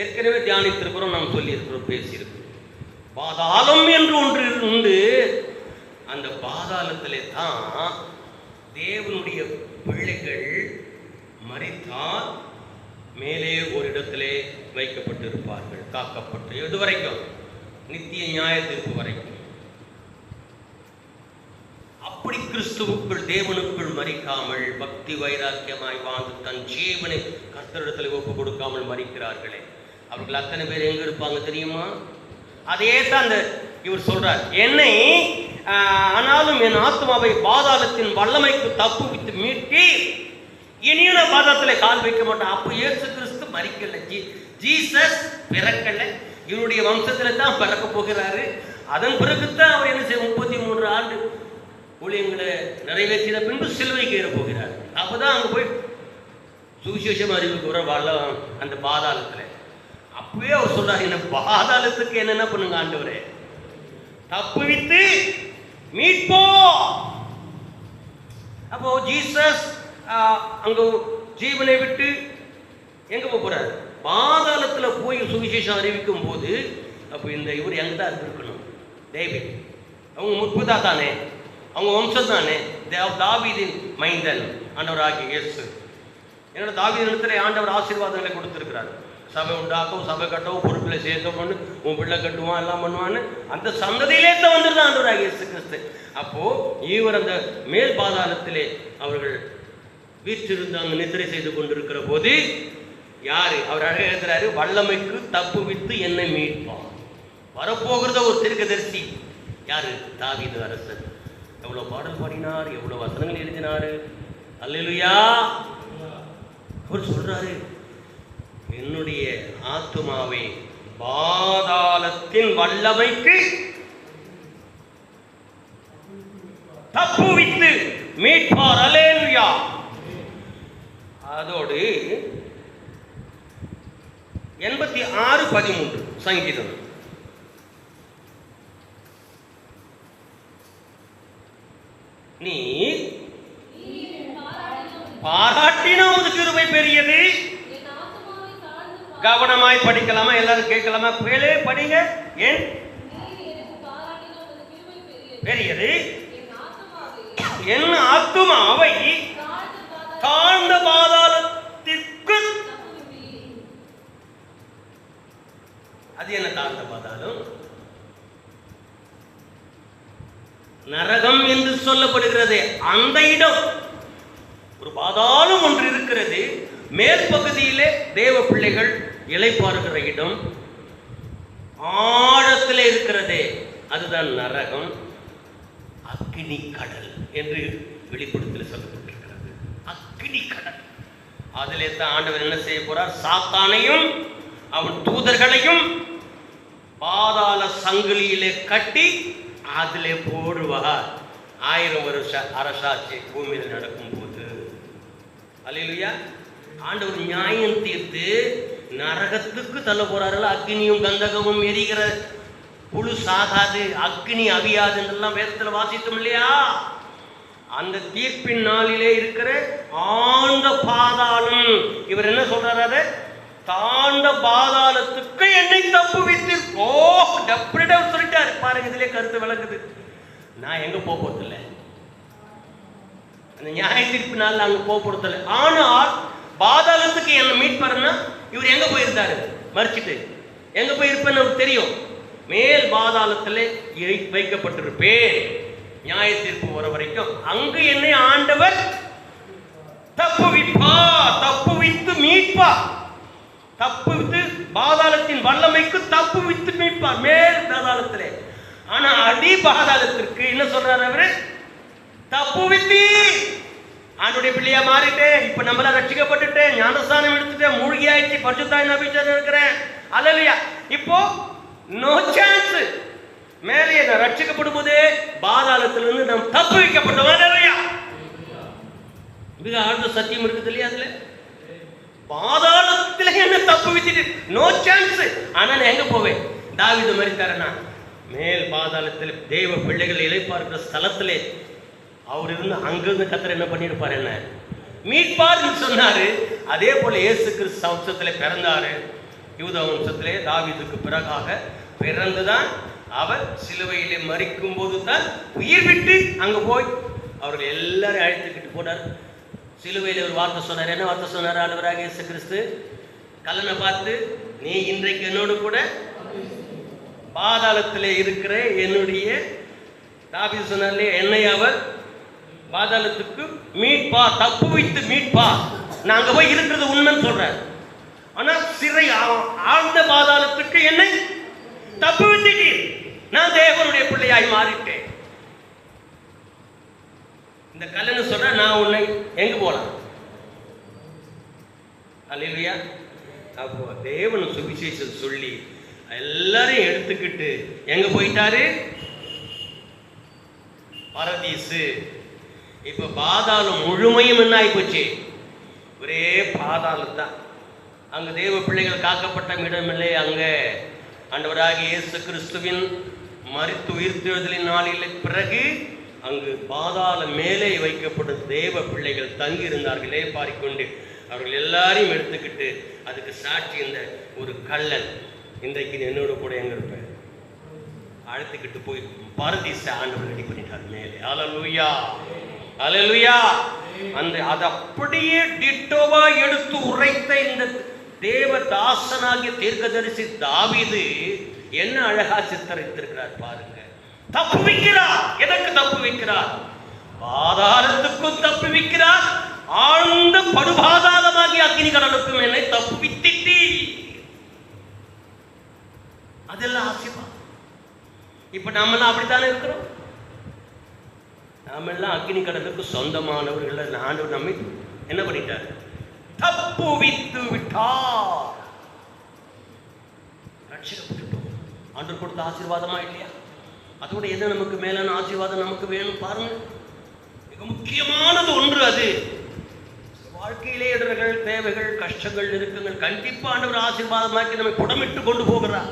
ஏற்கனவே தியானித்திருக்கிறோம், நாம் சொல்லியிருக்கிறோம், பேசியிருக்கிறோம். பாதாளம் என்று ஒன்று உண்டு. அந்த பாதாளத்திலே தான் தேவனுடைய பிள்ளைகள் மரித்தால் மேலே ஒரு இடத்திலே வைக்கப்பட்டிருப்பார்கள், காக்கப்பட்டு. எது வரைக்கும்? நித்திய நியாய தீர்ப்பு வரைக்கும். அப்படி கிறிஸ்துவுக்குள் தேவனுக்குள் மரிக்காமல் பக்தி வைராக்கியமாய் வாழ்ந்து தன் ஜீவனை கர்த்தரிடத்தில் ஒப்பு கொடுக்காமல் மரிக்கிறார்களே, அவர்கள் அத்தனை பேர் எங்க இருப்பாங்க தெரியுமா? அதே தான் இவர் சொல்றார், என்னை ஆனாலும் என் ஆத்மாவை பாதாளத்தின் வல்லமைக்கு தப்புவித்து மீட்டி இனியும் நான் பாதாளத்தில் கால் வைக்க மாட்டேன். அப்போ இயேசு கிறிஸ்து மரிக்கல, ஜீசஸ் பிறக்கல, இவருடைய வம்சத்தில் தான் பிறக்க போகிறாரு. அதன் பிறகுதான் அவர் என்ன செய்ய 33 ஆண்டு ஊழியங்களை நிறைவேற்றின பின்பு சிலுவைக்கு ஏற போகிறார். அப்போதான் அங்கே போய் சுவிசேஷம் அறிவிக்கிற வல்லம் அந்த பாதாளத்தில். அப்பவே அவர் சொல்றாரு, என்ன பாதாளத்துக்கு என்னென்ன பண்ணுங்க ஆண்டவரே, தப்புவித்து மீட்போ. அப்போ ஜீசஸ் அங்க ஜீவனை விட்டு எங்க போறாரு? பாதாளத்துல போய் சுவிசேஷம் அறிவிக்கும் போது, அப்போ இந்த இவர் எங்க தான் இருக்கணும்? டேவிட் அவங்க முற்புதா தானே, அவங்க வம்சம் தானே, தாவீதின் மைந்தன் ஆண்டவராகிய இயேசு. என்னோட தாவீது இடத்துல ஆண்டவர் ஆசீர்வாதங்களை கொடுத்திருக்கிறார். சபை உண்டாக்கும், சபை கட்டவும், பொறுப்பில் சேர்க்கணும், உன் பிள்ளை கட்டுவான், எல்லாம் பண்ணுவான்னு அந்த சந்ததியிலே தான் வந்துருதான் ஆண்டவராகிய இயேசு கிறிஸ்து. அப்போ இவர் அந்த மேல் பாதாளத்திலே அவர்கள் வீற்றிருந்து அங்கு நித்திரை செய்து கொண்டிருக்கிற போது யாரு அவர் அழகாக எழுதுறாரு? வல்லமைக்கு தப்புவித்து என்னை மீட்பான். வரப்போகிறத ஒரு தீர்க்கதரிசி யாரு? தாவீது அரசன். எவ்வளவு பாடல் பாடினார், எவ்வளவு வசனங்கள் எழுதினாரு. அல்லேலூயா. அவர் சொல்றாரு, என்னுடைய ஆத்துமாவை பாதாளத்தின் வல்லமைக்கு தப்புவித்து மீட்பார். அல்லேலூயா. அதோடு 86:13 சங்கீதம். நீ பாராட்டின உமது கிருபை பெரியது. கவனமாய் படிக்கலாமா? எல்லாரும் கேட்கலாமா? பேலே படிங்க. ஏன் பெரியது? என் ஆத்துமாவை தாழ்ந்த பாதாளத்திற்கு. அது என்ன தாழ்ந்த பாதாளம்? நரகம் என்று சொல்லப்படுகிறது. அந்த இடம் ஒரு பாதாளம் ஒன்று இருக்கிறது. மேல் பகுதியிலே தேவ பிள்ளைகள் இளைப்பாறுகிற இடம் ஆழத்தில் இருக்கிறதே, அதுதான் நரகம். அக்கினி கடல் என்று வெளிப்படுத்தல் சொல்லப்பட்டிருக்கிறது. அக்கினி கடல். அதிலே தான் ஆண்டவர் என்ன செய்ய போறார்? சாத்தானையும் அவன் தூதர்களையும் பாதாள சங்கிலியிலே கட்டி அதிலே போடுவார். 1000 வருஷ அரசாட்சி பூமியில் நடக்கும் போது. அல்லேலூயா. ஆண்டவர் நியாயம் தீர்த்து நரகத்துக்கு தள்ள போறார்கள். அக்னியும் கந்தகமும் எரிகிற புழு சாகாது, அக்னி அவியாது என்றெல்லாம் வேதத்தில் வாசித்தோம் இல்லையா? அந்த தீர்ப்பின் நாளிலே இருக்கிற ஆழ்ந்த பாதாளம். இவர் என்ன சொல்றாரு? அதை தாழ்ந்த பாதாளத்துக்கு என்னை தப்புவித்து. ஓ, டெப்ரிட்டா சொல்லிட்டாரு பாருங்க. இதுல கருத்து விளக்குது. நான் எங்க போறதில்லை, அந்த நியாய தீர்ப்பு நாள் அங்க போறதில்லை. ஆனால் பாதாளத்துக்கு என்ன மீட்பாருன்னா இவர் எங்க போயிருந்தாரு? மறிச்சிட்டு எங்க போய் இருப்பேன்னு அவருக்கு தெரியும். மேல் பாதாளத்திலே வைக்கப்பட்டிருப்பேன் நியாய தீர்ப்பு வர வரைக்கும். அங்கு என்னை ஆண்டவர் தப்புவிப்பா, தப்புவித்து மீட்பா. தப்புவித்து பாதாளத்தின் வல்லமைக்கு தப்புவித்து மீட்பார் மேல் பாதாளத்திலே. ஆனா அடி பாதாளத்திற்கு என்ன சொல்றாரு அவரு? தப்புவித்து ஆண்டுடைய பிள்ளையா மாறிட்டேன், இப்ப நம்மள ரட்சிக்கப்பட்டுட்டேன், ஞானஸ்தானம் எடுத்துட்டேன், மூழ்கி ஆயிடுச்சு, பரிசுத்தாவின் அபிஷேகம் இருக்கிறேன், அல்லேலூயா. இப்போ நோ சான்ஸ். மேலே நான் ரட்சிக்கப்படும் போதே பாதாளத்திலிருந்து நாம் தப்பு வைக்கப்பட்டோம். அல்லேலூயா. மிக ஆழ்ந்த சத்தியம் இருக்குது இல்லையா? அதுல பாதாளத்திலே என்ன தப்பு வச்சுட்டு நோ சான்ஸ். ஆனா நான் எங்க போவேன்? தாவீது மரித்தாரனா மேல் பாதாளத்தில் தேவ பிள்ளைகள் இளைப்பார்க்கிற ஸ்தலத்திலே அவர் இருந்து அங்கிருந்து கர்த்தர் என்ன பண்ணியிருப்பார்? என்ன மீட்பார் சொன்னாரு. அதே போல இயேசு கிறிஸ்து வம்சத்திலே பிறந்தாரு. யூத வம்சத்திலே தாவீதுக்கு பிறகாக பிறந்துதான் அவர் சிலுவையிலே மரிக்கும் போது தான் உயிர் விட்டு அங்க போய் அவர்கள் எல்லாரும் அழைத்துக்கிட்டு போனார். சிலுவையில் ஒரு வார்த்தை சொன்னார். என்ன வார்த்தை சொன்னார்? ஆண்டவராக இயேசு கிறிஸ்து கல்லனை பார்த்து, நீ இன்றைக்கு என்னோடு கூட பாதாளத்திலே இருக்கிற என்னுடைய தாவீது சொன்னார்லே, என்னை அவர் பாதாளத்துக்கு மீட்பா, தப்பு வைத்து மீட்பா. நாங்க போய் இருக்கிறது உண்மைன்னு சொல்றேன். ஆனா சிறை ஆழ்ந்த பாதாளத்துக்கு என்னை தப்பு வைத்தீர். நான் தேவனுடைய பிள்ளையாய் மாறிட்டேன். இந்த கல்லன்னு சொல்ற, நான் உன்னை எங்க போலாம்? அல்லேலூயா. அப்போ தேவன் சுவிசேஷம் சொல்லி எல்லாரையும் எடுத்துக்கிட்டு எங்க போயிட்டாரு? பரதீசு. இப்ப பாதாளம் முழுமையும் என்ன ஆகி போச்சு? ஒரே பாதாளம் தான். அங்க தேவ பிள்ளைகள் காக்கப்பட்ட இடமில்லை. அங்க ஆண்டவராகிய இயேசு கிறிஸ்துவின் மரித்து உயிர்த்தெழுதலின் நாளில் பிறகு அங்கு பாதாள மேலே வைக்கப்படும் தேவ பிள்ளைகள் தங்கி இருந்தார்களே பாரிக்கொண்டு. அவர்கள் எல்லாரையும் எடுத்துக்கிட்டு அதுக்கு சாட்சி இந்த ஒரு கள்ளன் இன்றைக்கு என்னோட கூட எங்க இருப்பேன் அழைத்துக்கிட்டு போய் பரதீச ஆண்டவர் ரெடி பண்ணிட்டார் மேலே. அல்லேலூயா, அல்லேலூயா. அந்த அது அப்படியே டிட்டோவா எடுத்து உரைத்த இந்த தேவதாசனாகிய தீர்க்கதரிசி தாவீது என்ன அழகா சித்தரித்திருக்கிறார் பாருங்க. தப்பு வைக்கிறார். எதற்கு தப்பு வைக்கிறார்? பாதாளத்துக்கும் தப்பு வைக்கிறார், ஆழ்ந்த படுபாதாளமாகி அக்னி கடலுக்கும் என்னை தப்பு வித்திட்டி. அதெல்லாம் ஆசீர்வாதம். இப்ப நாமெல்லாம் அப்படித்தானே இருக்கிறோம். நாமெல்லாம் அக்னி கடலுக்கு சொந்தமானவர்கள். ஆண்டவர் நம்மை என்ன பண்ணிட்டார்? தப்பு வித்து விட்டார். ரட்சிக்கப்பட்டுட்டோம். ஆண்டவர் கொடுத்த ஆசீர்வாதமா இல்லையா? அதோட எது நமக்கு மேலான ஆசீர்வாதம் நமக்கு வேணும் பாருங்க. மிக முக்கியமானது ஒன்று அது. வாழ்க்கையிலே இடர்கள், தேவைகள், கஷ்டங்கள், நெருக்கங்கள் கண்டிப்பா ஆண்டவர் ஆசீர்வாதமாக்கி நம்மை புடமிட்டு கொண்டு போகிறார்.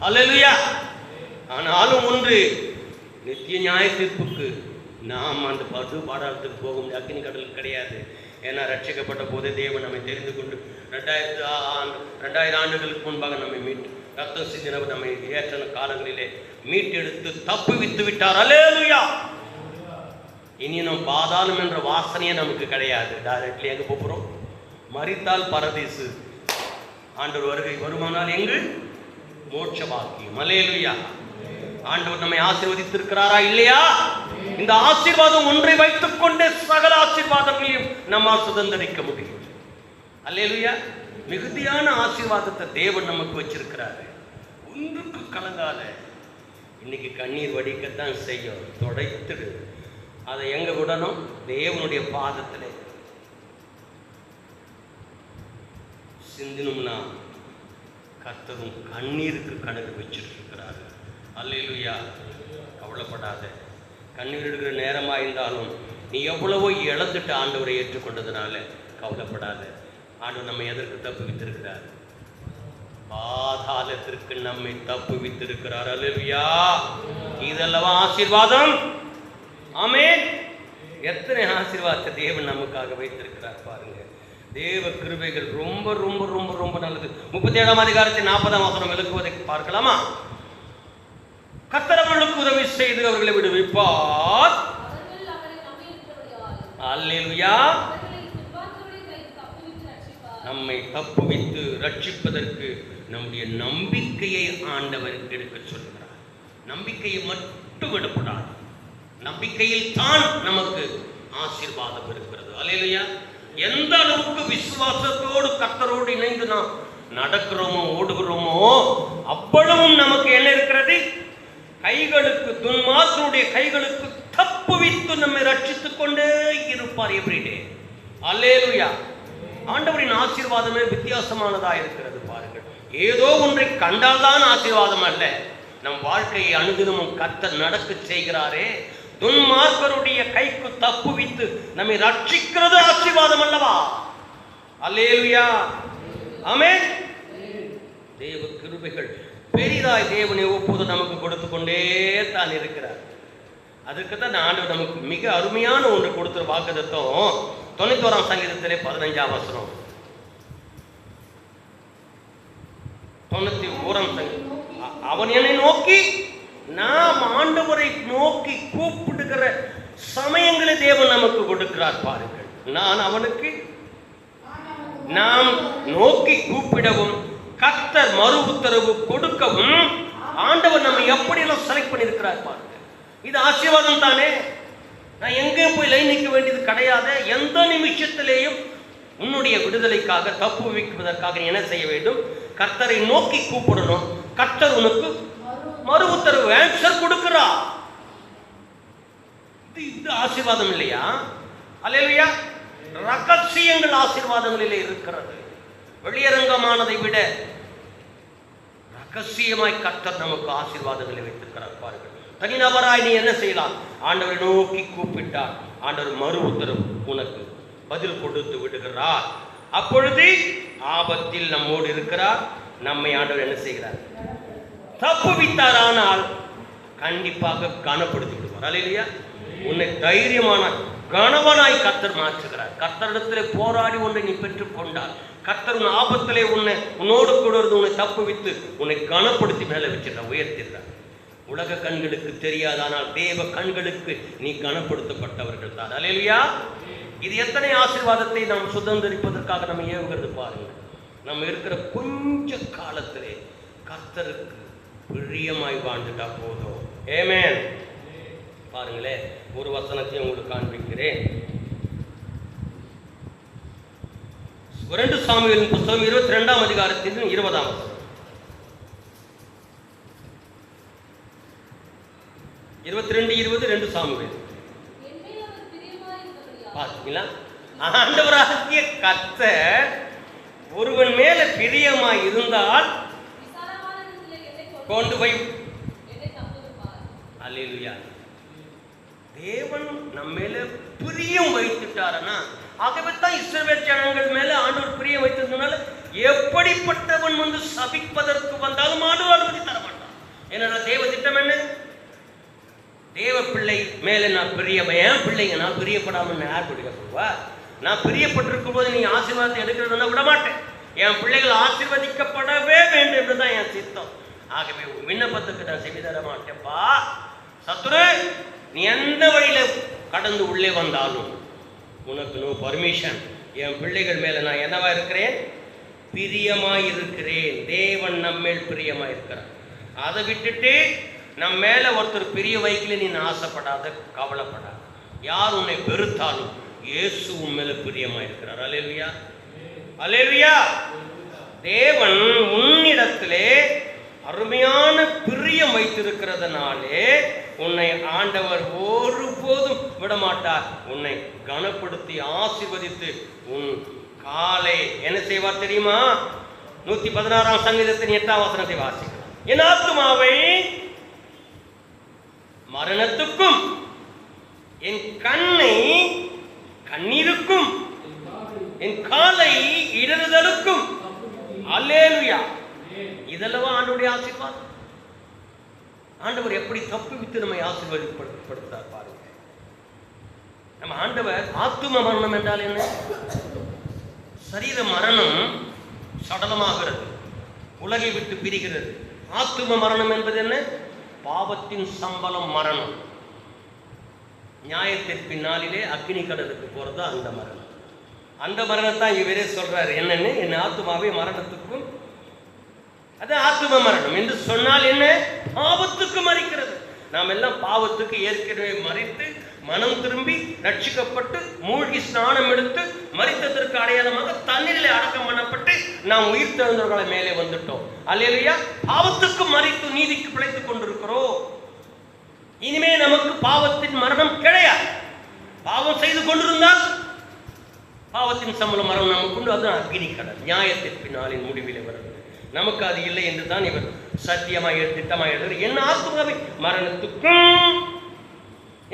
அல்லேலூயா. ஆனாலும் ஒன்று, நித்திய நியாய தீர்ப்புக்கு நாம் அந்த பாதாளத்துக்கு போக முடியாது, அக்னி கடலுக்கு கிடையாது. ஏன்னா ரட்சிக்கப்பட்ட போதே தேவன் நம்மை தெரிந்து கொண்டு 2000 ஆண்டுகளுக்கு முன்பாக நம்மை மீட்டு ரத்தம் சிந்தினவர் நம்மை ஏற்ற காலங்களிலே மீட்டெடுத்து தப்பு வித்து விட்டார். அல்லேலூயா. இனி நம் பாதாளம் என்ற வாசனையே நமக்கு கிடையாது. டைரக்ட்லி எங்க போகிறோம்? மரித்தால் பரதீசு, ஆண்டவர் வருகை வருமானால் எங்கு? மோட்ச பாக்கியம். அல்லேலூயா. ஆண்டவர் நம்மை ஆசீர்வதித்திருக்கிறாரா இல்லையா? இந்த ஆசீர்வாதம் ஒன்றை வைத்துக் கொண்டே சகல ஆசீர்வாதங்களையும் நம்மால் சுதந்திரிக்க முடியும். அல்லேலூயா. மிகுதியான ஆசீர்வாதத்தை தேவன் நமக்கு வச்சிருக்கிறாரு. ஒன்றுக்கு கலங்காத. இன்னைக்கு கண்ணீர் வடிக்கத்தான் செய்யும், தொடைத்துடு. அதை எங்க விடணும்? தேவனுடைய பாதத்திலே சிந்தினோம்னா கர்த்தரும் கண்ணீருக்கு கணக்கு வச்சுட்டு இருக்கிறாரு. அல்லேலூயா. கவலைப்படாத. கண்ணீர் எடுக்கிற நேரமாக இருந்தாலும் நீ எவ்வளவோ இழந்துட்டு ஆண்டவரை ஏற்றுக்கொண்டதுனால கவலைப்படாத. ஆண்டவர் நம்ம எதற்கு தப்பு வித்திருக்கிறார்? பாதாளத்திற்கு நம்மை தப்பு வித்திருக்கிறார். அல்லேலூயா. இதெல்லாம் ஆசீர்வாதம். ஆமென். எத்தனை ஆசீர்வாதத்தை தேவன் நமக்காக வைத்திருக்கிறார் பாருங்க. தேவ கிருபைகள் ரொம்ப ரொம்ப ரொம்ப ரொம்ப நல்லது. 37ஆம் அதிகாரத்தின் 40ஆம் வசனம் விளக்குவதை பார்க்கலாமா? கர்த்தர் அவர்களுக்கு உதவி செய்து அவர்களை விடுவிப்பார். அல்லேலூயா. நம்மை தப்புவித்து ரட்சிப்பதற்கு நம்முடைய நம்பிக்கையை ஆண்டவர் எடுக்க சொல்கிறார். நம்பிக்கையை மட்டும் விடக்கூடாது. நம்பிக்கையில் தான் நமக்கு ஆசீர்வாதம் இருக்கிறது. அல்லேலூயா. எந்த அளவுக்கு விசுவாசத்தோடு கர்த்தரோடு இணைந்து நாம் நடக்கிறோமோ ஓடுகிறோமோ அவ்வளவும் நமக்கு என்ன இருக்கிறது? கைகளுக்கு, துன்மார்க்கனுடைய கைகளுக்கு தப்புவித்து நம்மை ரட்சித்துக் கொண்டே இருப்பார் எவ்ரிடே. அல்லேலூயா. ஆண்டவரின் ஆசீர்வாதமே வித்தியாசமானதா இருக்கிறது. பாருங்கள், ஏதோ ஒன்றை கண்டால்தான் ஆசீர்வாதம் அல்ல. நம் வாழ்க்கையை அனுதினமும் கர்த்தர் நடக்க செய்கிறாரே. துன்மார்க்கருடைய கைக்கு தப்புவித்து நம்மை ரட்சிக்கிறது ஆசீர்வாதம் அல்லவா? அல்லேலூயா. ஆமென். தேவ கிருபைகள் பெரிதாய் தேவனை ஒப்புது நமக்கு கொடுத்து கொண்டே தான் இருக்கிறார். அதுக்கு தான் ஆண்டவர் நமக்கு மிக அருமையான ஒன்று கொடுத்துற வாக்குத்தத்தம் 91ஆம் சங்கீதத்திலே 15ஆம் வசனம். 91ஆம் சங்கீதம். அவன் என்னை நோக்கி, நாம் ஆண்டவரை நோக்கி கூப்பிடுகிற சமயங்களை தேவன் நமக்கு கொடுக்கிறார். பாருங்கள், நான் அவனுக்கு நாம் நோக்கி கூப்பிடவும் கர்த்தர் மறு உத்தரவு கொடுக்கவும் ஆண்டவர் நம்ம எப்படியெல்லாம் செலக்ட் பண்ணியிருக்கிறார். பாருங்க, இது ஆசீர்வாதம் தானே. நான் எங்கேயும் போய் லைன் நிற்க வேண்டியது கிடையாது. எந்த நிமிஷத்திலேயும் உன்னுடைய விடுதலைக்காக, தப்பு வைப்பதற்காக என்ன செய்ய வேண்டும்? கர்த்தரை நோக்கி கூப்பிடணும். கர்த்தர் உனக்கு மறு உத்தரவு ஆன்சர் கொடுக்கிறார். இது ஆசீர்வாதம் இல்லையா? அல்லேலூயா. ரகசியங்கள் ஆசீர்வாதங்களிலே இருக்கிறது. வெளியரங்கமானதை விட ரகசியமாய் கர்த்தர் நமக்கு ஆசீர்வாதங்களை வைத்திருக்கிறார். பாருங்கள், தனிநபராய் நீ என்ன செய்யலாம்? ஆண்டவரை நோக்கி கூப்பிட்டார், ஆண்டவர் மறு உத்தரவு உனக்கு பதில் கொடுத்து விடுகிறார். அப்பொழுது ஆபத்தில் நம்மோடு இருக்கிறார். நம்மை ஆண்டவர் என்ன செய்கிறார்? தப்புவித்தாரானால் கண்டிப்பாக கனப்படுத்தி விடுவார். அல்லேலூயா. உன்னை தைரியமான கணவனாய் கர்த்தர் மாற்றுகிறார். கர்த்தரிடத்தில் போராடி ஒன்றை நீ பெற்றுக் கொண்டார். கர்த்தர் உன் ஆபத்திலே உன்னோடு கூட இருந்து உன்னை தப்புவித்து உன்னை கனப்படுத்தி மேலே வச்சிருக்கார், உயர்த்திடுறார். உலக கண்களுக்கு தெரியாதானால் தேவ கண்களுக்கு நீ கனப்படுத்தப்பட்டவர்கள் தான். அல்லேலூயா. இது எத்தனை ஆசீர்வாதத்தை நாம் சுதந்திரிப்பதற்காக நம்ம ஏவுகிறது பாருங்க. நம்ம இருக்கிற கொஞ்ச காலத்திலே கர்த்தருக்கு பிரியமாய் வாழ்ந்துட்டா போதும். ஆமென். பாருங்களேன், ஒரு வசனத்தை உங்களுக்கு காண்பிக்கிறேன். 2 சாமுவேலின் புத்தகம் 22ஆம் அதிகாரத்தின் 20ஆம் வசனம். 22:20 2 சாமுவேல். பார்த்தீங்களா? ஆண்டவராகிய கர்த்தர் ஒருவன் மேல பிரியமாய் இருந்தால் கொண்டு போய். அல்லேலூயா. தேவன் நம்ம மேல பிரியம் வைத்துட்டாரனா, ஆகவே தான் இஸ்ரவேல் ஜனங்கள் மேல ஆண்டவர் பிரியம் வைத்ததுனால எப்படிப்பட்டவன் வந்து சபிப்பதற்கு வந்தாலும் ஆண்டவர் அனுமதி தர மாட்டான். என்னோட தேவ திட்டம் என்ன? தேவ பிள்ளை மேல நான் என் பிள்ளைங்க நான் பிரியப்படாமல் யார் பிடிக்க சொல்வா? நான் பிரியப்பட்டிருக்கும் போது நீ ஆசீர்வாதத்தை எடுக்கிறதுனா விட மாட்டேன். என் பிள்ளைகள் ஆசீர்வதிக்கப்படவே வேண்டும் என்றுதான் என் சித்தம். ஆகவே விண்ணப்பத்துக்கு நான் செவி தர மாட்டேன்ப்பா. சத்துரு, நீ எந்த வழியில கடந்து உள்ளே வந்தாலும் உனக்கு நோ பர்மிஷன். என் பிள்ளைகள் மேல நான் என்னவா இருக்கிறேன்? பிரியமாய் இருக்கிறேன். தேவன் நம்மேல் பிரியமாய் இருக்கிறார். அதை விட்டுட்டு நம்ம மேல ஒருத்தர் பிரிய வைக்கல நீ ஆசைப்படாத, கவலைப்படாத. யார் உன்னை வெறுத்தாலும் இயேசு உன் மேல பிரியமாய் இருக்கிறார். அல்லேலூயா. அல்லேலூயா. தேவன் உன்னிடத்திலே அருமையான பிரியம் வைத்திருக்கிறதுனாலே உன்னை ஆண்டவர் ஒருபோதும் விடமாட்டார். உன்னை கனப்படுத்தி ஆசீர்வதித்து உன் காலை என்ன செய்வார் தெரியுமா? 116ஆம் சங்கீதத்தின் 8ஆம் வசனத்தை வாசிக்கலாம். என் ஆத்துமாவை மரணத்துக்கும் என் கண்ணை கண்ணீருக்கும் என் காலை இடறுதலுக்கும். அல்லேலூயா. இதெல்லவா ஆண்டவருடைய ஆசீர்வாதம். ஆண்டவர் எப்படி தப்புவித்து நம்மை ஆசீர்வதிப்படுத்தார் பாருங்க. நம்ம ஆண்டவர் ஆத்தும மரணம் என்றால் என்ன? சரீர மரணம் சடலமாகிறது, உலகை விட்டு பிரிகிறது. ஆத்தும மரணம் என்பது என்ன? பாவத்தின் சம்பளம் மரணம். நியாயத்திற்கு நாளிலே அக்னி கடலுக்கு போறது அந்த மரணம். அந்த மரணத்தான் இவரே சொல்றாரு. என்னன்னு? என் ஆத்துமாவை மரணத்துக்கும் அது ஆத்தும மரணம் என்று சொன்னால் என்ன? பாவத்துக்கு மறிக்கிறது. நாம் எல்லாம் பாவத்துக்கு ஏற்கனவே மறித்து மனம் திரும்பி ரட்சிக்கப்பட்டு மூழ்கி ஸ்நானம் எடுத்து மரித்ததற்கு அடையாளமாக தண்ணீரிலே அடக்கம் பண்ணப்பட்டு நாம் உயிர் தெழுந்தவர்களை மேலே வந்துட்டோம். அல்லேலூயா. பாவத்துக்கு மறித்து நீதிக்கு பிழைத்துக் கொண்டிருக்கிறோம். இனிமே நமக்கு பாவத்தின் மரணம் கிடையாது. பாவம் செய்து கொண்டிருந்தால் பாவத்தின் சம்பளம் மரணம் நமக்கு உண்டு. அதுதான் அக்னி கடல், நியாயத்திற்கு நாளின் முடிவிலே வருகிறது. நமக்கு அது இல்லை என்று தான் இவர் சத்தியமாய் திட்டமாய் எழுதுகிறார். என் ஆத்துமாவை மரணத்துக்கும்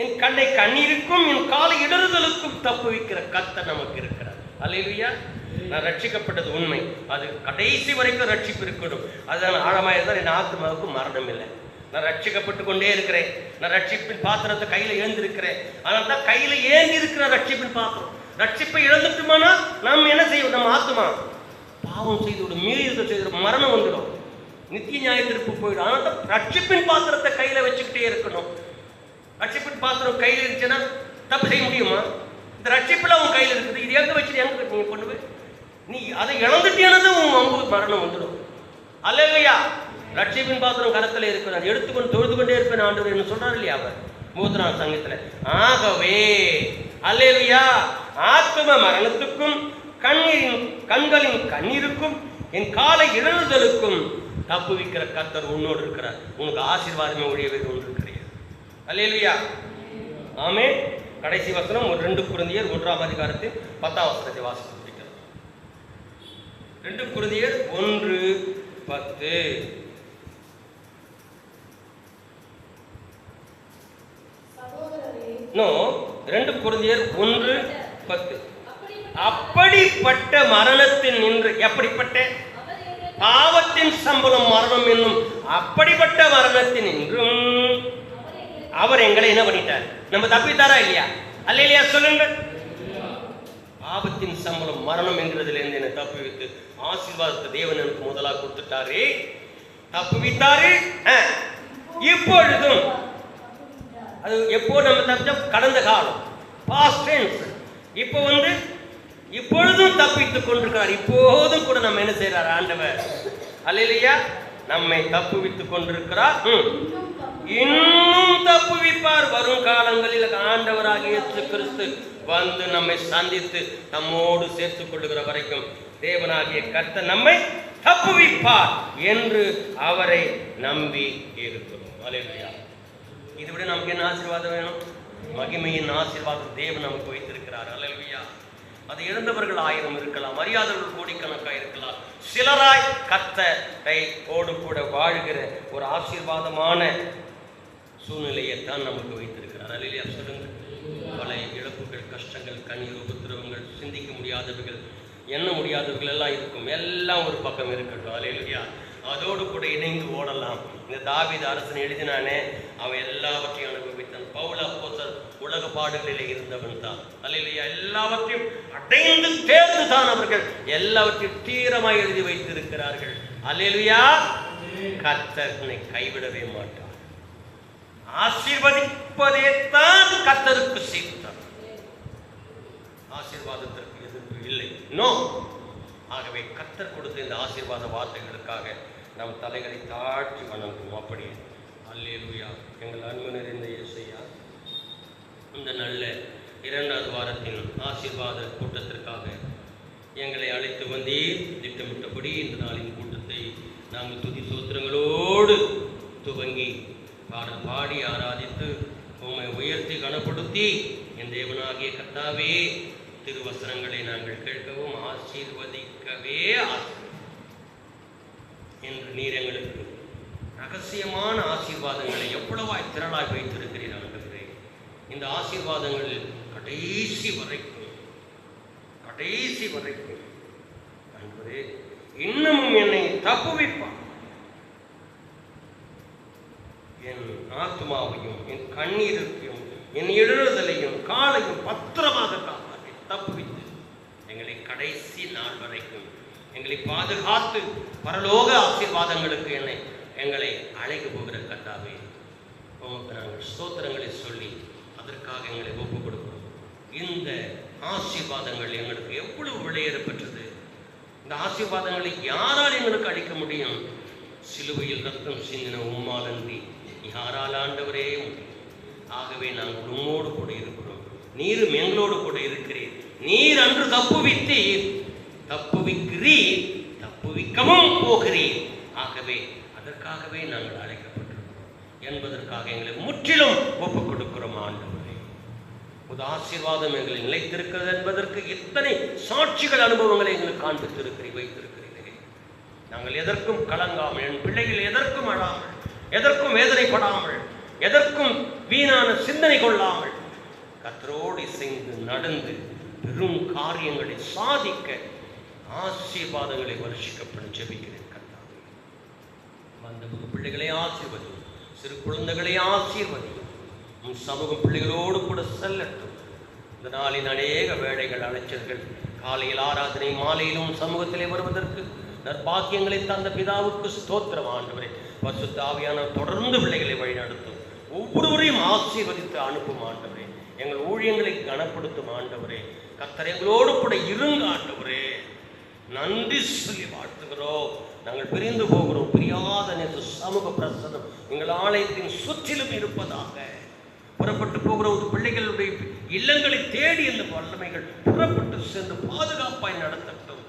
என் கண்ணை கண்ணீருக்கும் என் காலை இடறுதலுக்கும் தப்புவிக்கிற கர்த்தர் நமக்கு இருக்கிறார். அல்லேலூயா. நான் ரட்சிக்கப்பட்டது உண்மை, அது கடைசி வரைக்கும் ரட்சிப்பு இருக்கணும். அதுதான் ஆழமாக இருந்தால் என் ஆத்துமாவுக்கு மரணம் இல்லை. நான் ரட்சிக்கப்பட்டு கொண்டே இருக்கிறேன். நான் ரட்சிப்பின் பாத்திரத்தை கையில் ஏந்திருக்கிறேன். அதனால தான் கையில் ஏந்தி இருக்கிற ரட்சிப்பின் பாத்திரம். ரட்சிப்பை இழந்துட்டுமானா நாம் என்ன செய்வோம்? நம்ம ஆத்துமா பாவம் செய்துவிடும், மீறி செய்து மரணம் வந்துடும், நித்திய நியாயத்திற்கு போயிடும். அதனால தான் ரட்சிப்பின் பாத்திரத்தை கையில் வச்சுக்கிட்டே இருக்கணும். ரட்சிப்பின் பாத்திரம் கையில் இருந்துச்சுன்னா தப்பு செய்ய முடியுமா? இந்த ரட்சிப்பில் உன் கையில் இருக்குது. இது எங்கே வச்சுட்டு எங்கே நீ பண்ணுவேன்? நீ அதை இழந்துட்டேனது உன் அம்பு மரணம் வந்துடும். அல்லேலூயா. ரட்சிப்பின் பாத்திரம் கரத்தில் இருக்கு. நான் எடுத்துக்கொண்டு தொழுது கொண்டே இருப்பேன் ஆண்டவர் என்ன சொல்றாரு இல்லையா அவர் 34 சங்கத்தில். ஆகவே அல்லேலூயா, ஆத்தும மரணத்துக்கும் கண்களின் கண்ணீருக்கும் என் காலை இழறுதலுக்கும் தப்புவிக்கிற கர்த்தர் உன்னோடு இருக்கிறார். உனக்கு ஆசீர்வாதமே ஒழிய வேறு ஒன்று கிடையாது. அல்லேலூயா. ஆமே. கடைசி வசனம் 2 கொரிந்தியர் 1ஆம் அதிகாரத்தில் 10ஆம் வசனத்தை வாசித்து முடிக்கிறது. 2 கொரிந்தியர் 1:10. நோ, 2 கொரிந்தியர் 1:10. அப்படிப்பட்ட மரணத்தின் நின்று, எப்படிப்பட்ட பாவத்தின் சம்பளம் மரணம் என்னும் அப்படிப்பட்ட மரணத்தின் நின்றும் அவர் எங்களை என்ன பண்ணிட்டார்? நம்ம தப்பித்தாரா இல்லையா? அல்லேலூயா சொல்லுங்கள். பாவத்தின் சம்பளம் மரணம் என்கிறதுலேருந்து என்னை தப்புவித்து ஆசீர்வாதத்தை தேவன் எனக்கு முதலாக கொடுத்துட்டாரு, தப்புவித்தாரு. இப்பொழுதும் அது எப்போ நம்ம தப்பிச்ச கடந்த காலம், பாஸ்ட் டென்ஸ். இப்போ இப்பொழுதும் தப்பித்துக் கொண்டிருக்கிறார். இப்போதும் கூட நம்ம என்ன செய்யறார் ஆண்டவர்? அல்லேலூயா. நம்மை தப்புவித்துக் கொண்டிருக்கிறார், இன்னும் தப்புவிப்பார். வரும் காலங்களில் ஆண்டவராகிய இயேசு கிறிஸ்து வந்து நம்மை சந்தித்து நம்மோடு சேர்த்துக் கொள்ளுகிற வரைக்கும் தேவனாகிய கர்த்தர் நம்மை தப்புவிப்பார் என்று அவரை நம்பி இருக்கிறோம். அல்லேலூயா. இதை விட நமக்கு என்ன ஆசீர்வாதம் வேணும்? மகிமையின் ஆசீர்வாதம் தேவன் நமக்கு வைத்திருக்கிறார். அல்லேலூயா. அது இழந்தவர்கள் 1000 இருக்கலாம், அறியாதவர்கள் கோடிக்கணக்காக இருக்கலாம். சிலராய் கர்த்தரை ஓடு கூட வாழ்கிற ஒரு ஆசீர்வாதமான சூழ்நிலையை தான் நமக்கு வைத்திருக்கிறார். அல்லேலூயா சொல்லுங்கள். பல இழப்புகள், கஷ்டங்கள், கண்ணீர், உபத்திரவங்கள், சிந்திக்க முடியாதவர்கள், எண்ண முடியாதவர்கள் எல்லாம் இருக்கும். எல்லாம் ஒரு பக்கம் இருக்கட்டும். அல்லேலூயா. அதோடு கூட இணைந்து ஓடலாம். இந்த தாவீது அரசன் எழுதினானே, அவன் எல்லாவற்றையும் அனுபவித்தான். பவுல் அப்போஸ்தலன் உலக பாடுகளிலே இருந்தவன் தான். அல்லேலூயா. எல்லாவற்றையும் அடைந்து தேர்ந்து தான் அவர்கள் எல்லாவற்றையும் தீரமாய் எழுதி வைத்திருக்கிறார்கள். அல்லேலூயா. கர்த்தரை கைவிடவே மாட்டார். ஆசீர்வதிப்பதே தான் கர்த்தருக்கு செய்தார். ஆசீர்வாதத்திற்கு எதிர்ப்பு இல்லை. நோ. ஆகவே கர்த்தர் கொடுத்த இந்த ஆசீர்வாத வார்த்தைகளுக்காக நம் தலைகளை தாழ்த்தி வணங்குவோம். அப்படி அல்லேலூயா. எங்கள் அன்பு நிறைந்த இயேசையா, இந்த நல்ல 2வது வாரத்தின் ஆசீர்வாத கூட்டத்திற்காக எங்களை அழைத்து வந்தீர். திட்டமிட்டபடி இந்த நாளின் கூட்டத்தை நாங்கள் துதி சோத்திரங்களோடு துவங்கி பாடல் பாடி ஆராதித்து உம்மை உயர்த்தி கனப்படுத்தி என் தேவனாகிய கர்த்தாவே திருவசனங்களை நாங்கள் கேட்கவும் ஆசீர்வதிக்கவே என்று நீர் எங்களுக்கு ரகசியமான ஆசீர்வாதங்களை எவ்வளவாய் திரளாய் வைத்திருக்கிறீர் ஆண்டவரே. இந்த ஆசீர்வாதங்களில் கடைசி வரைக்கும் ஆண்டவரே இன்னமும் என்னை தப்புவிப்பார். என் ஆத்மாவையும் என் கண்ணீரையும் என் எழுறுதலையும் காலையும் பத்திரமாக காப்பாற்றி தப்புவித்து எங்களை கடைசி நாள் வரைக்கும் எங்களை பாதுகாத்து பரலோக ஆசீர்வாதங்களுக்கு எங்களை அழைக்க போகிற கர்த்தாவே, உமக்கு நாங்கள் ஸ்தோத்திரங்களை சொல்லி அதற்காக எங்களை ஒப்புக் கொடுக்கிறோம். இந்த ஆசீர்வாதங்கள் எங்களுக்கு எவ்வளவு விளையேற பெற்றது. இந்த ஆசீர்வாதங்களை யாரால் எங்களுக்கு அளிக்க முடியும்? சிலுவையில் ரத்தம் சிந்தின உம்மாலன்றி யாரால் ஆண்டவரே முடியும். ஆகவே நாங்கள் உம்மோடு கூட இருக்கிறோம், நீரும் எங்களோடு கூட இருக்கிறீர். நீர் அன்று தப்புவித்தீர், தப்புவிக்கிறீர், தப்புவிக்கவும் போகிறீர். ஆகவே அதற்காகவே நாங்கள் அழைக்கப்பட்டிருக்கிறோம் என்பதற்காக எங்களை முற்றிலும் ஒப்புக் கொடுக்கிறோம் ஆண்டவரே. புது ஆசீர்வாதம் எங்களை நிலைத்திருக்கிறது என்பதற்கு எத்தனை சாட்சிகள், அனுபவங்களை எங்களுக்கு காண்பித்திருக்கிறீர், வைத்திருக்கிறீர்களே. நாங்கள் எதற்கும் கலங்காமல், என் பிள்ளைகள் எதற்கும் அழாமல், எதற்கும் வேதனைப்படாமல், எதற்கும் வீணான சிந்தனை கொள்ளாமல் கர்த்தரோடு இசைந்து நடந்து பெரும் காரியங்களை சாதிக்க ஆசீர்வாதங்களை வருஷிக்கப்படும் ஜெபிக்கிறேன் கர்த்தாவே. வந்த பிள்ளைகளை ஆசீர்வதி, சிறு குழந்தைகளை ஆசீர்வதி. உன் சமூகம் பிள்ளைகளோடு கூட செல்லட்டும். இந்த நாளின் அநேக வேளைகள், அலைச்சல்கள், காலையில் ஆராதனை, மாலையிலும் சமூகத்திலே வருவதற்கு நற்பாக்கியங்களை தந்த பிதாவுக்கு ஸ்தோத்திரம் ஆண்டவரே. பரிசுத்த ஆவியானவர் தொடர்ந்து பிள்ளைகளை வழிநடத்தும், ஒவ்வொருவரையும் ஆசீர்வதித்து அனுப்பும் ஆண்டவரே. எங்கள் ஊழியங்களை கனப்படுத்தும் ஆண்டவரே. கர்த்தர் எங்களோடு கூட இருங்க ஆண்டவரே. நன்றி சொல்லி வாழ்த்துகிறோம். நாங்கள் பிரிந்து போகிறோம், பிரியாத நேற்று சமூக பிரசனம் எங்கள் ஆலயத்தின் சுற்றிலும் இருப்பதாக. புறப்பட்டு போகிற ஒரு பிள்ளைகளுடைய இல்லங்களை தேடி இந்த வல்லமைகள் புறப்பட்டு சென்று பாதுகாப்பாய் நடத்தட்டும்.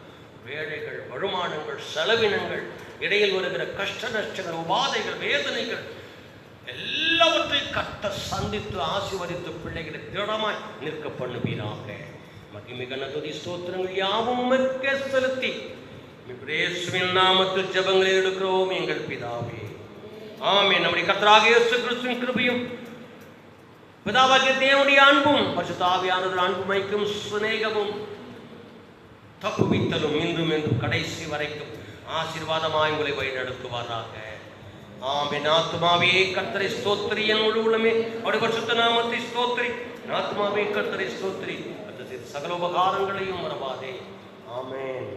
வேலைகள், வருமானங்கள், செலவினங்கள், இடையில் வருகிற கஷ்ட நஷ்டங்கள், உபாதைகள், வேதனைகள் எல்லாவற்றையும் கர்த்தர் சந்தித்து ஆசீர்வதித்து பிள்ளைகளை திடமாய் நிற்க பண்ணுவீராக. மகிமைகன துதி ஸ்தோத்திரங்கள் யாவும் உமக்கே செலுத்தி இயேசுவின் நாமத்தில் ஜெபங்களை எடுக்கிறோம் எங்கள் பிதாவே, ஆமென். நம்முடைய கர்த்தராகிய இயேசு கிறிஸ்துவின் கிருபையும் பிதாவாகிய தேவனுடைய அன்பும் பரிசுத்த ஆவியானவருடைய அன்பும் ஐக்கியம் சிநேகமும் தப்புவித்தலும் இன்றும் என்றும் கடைசி வரைக்கும் ஆசீர்வாதமாய் உங்களை வழிநடத்துவாராக. ஆமென். ஆத்துமாவே கர்த்தரை ஸ்தோத்திரி, என் முழு உள்ளமே அவருடைய பரிசுத்த நாமத்தை ஸ்தோத்திரி. ஆத்துமாவே கர்த்தரை ஸ்தோத்திரி, சகல உபகாரங்களையும் மறவாதே. ஆமென்.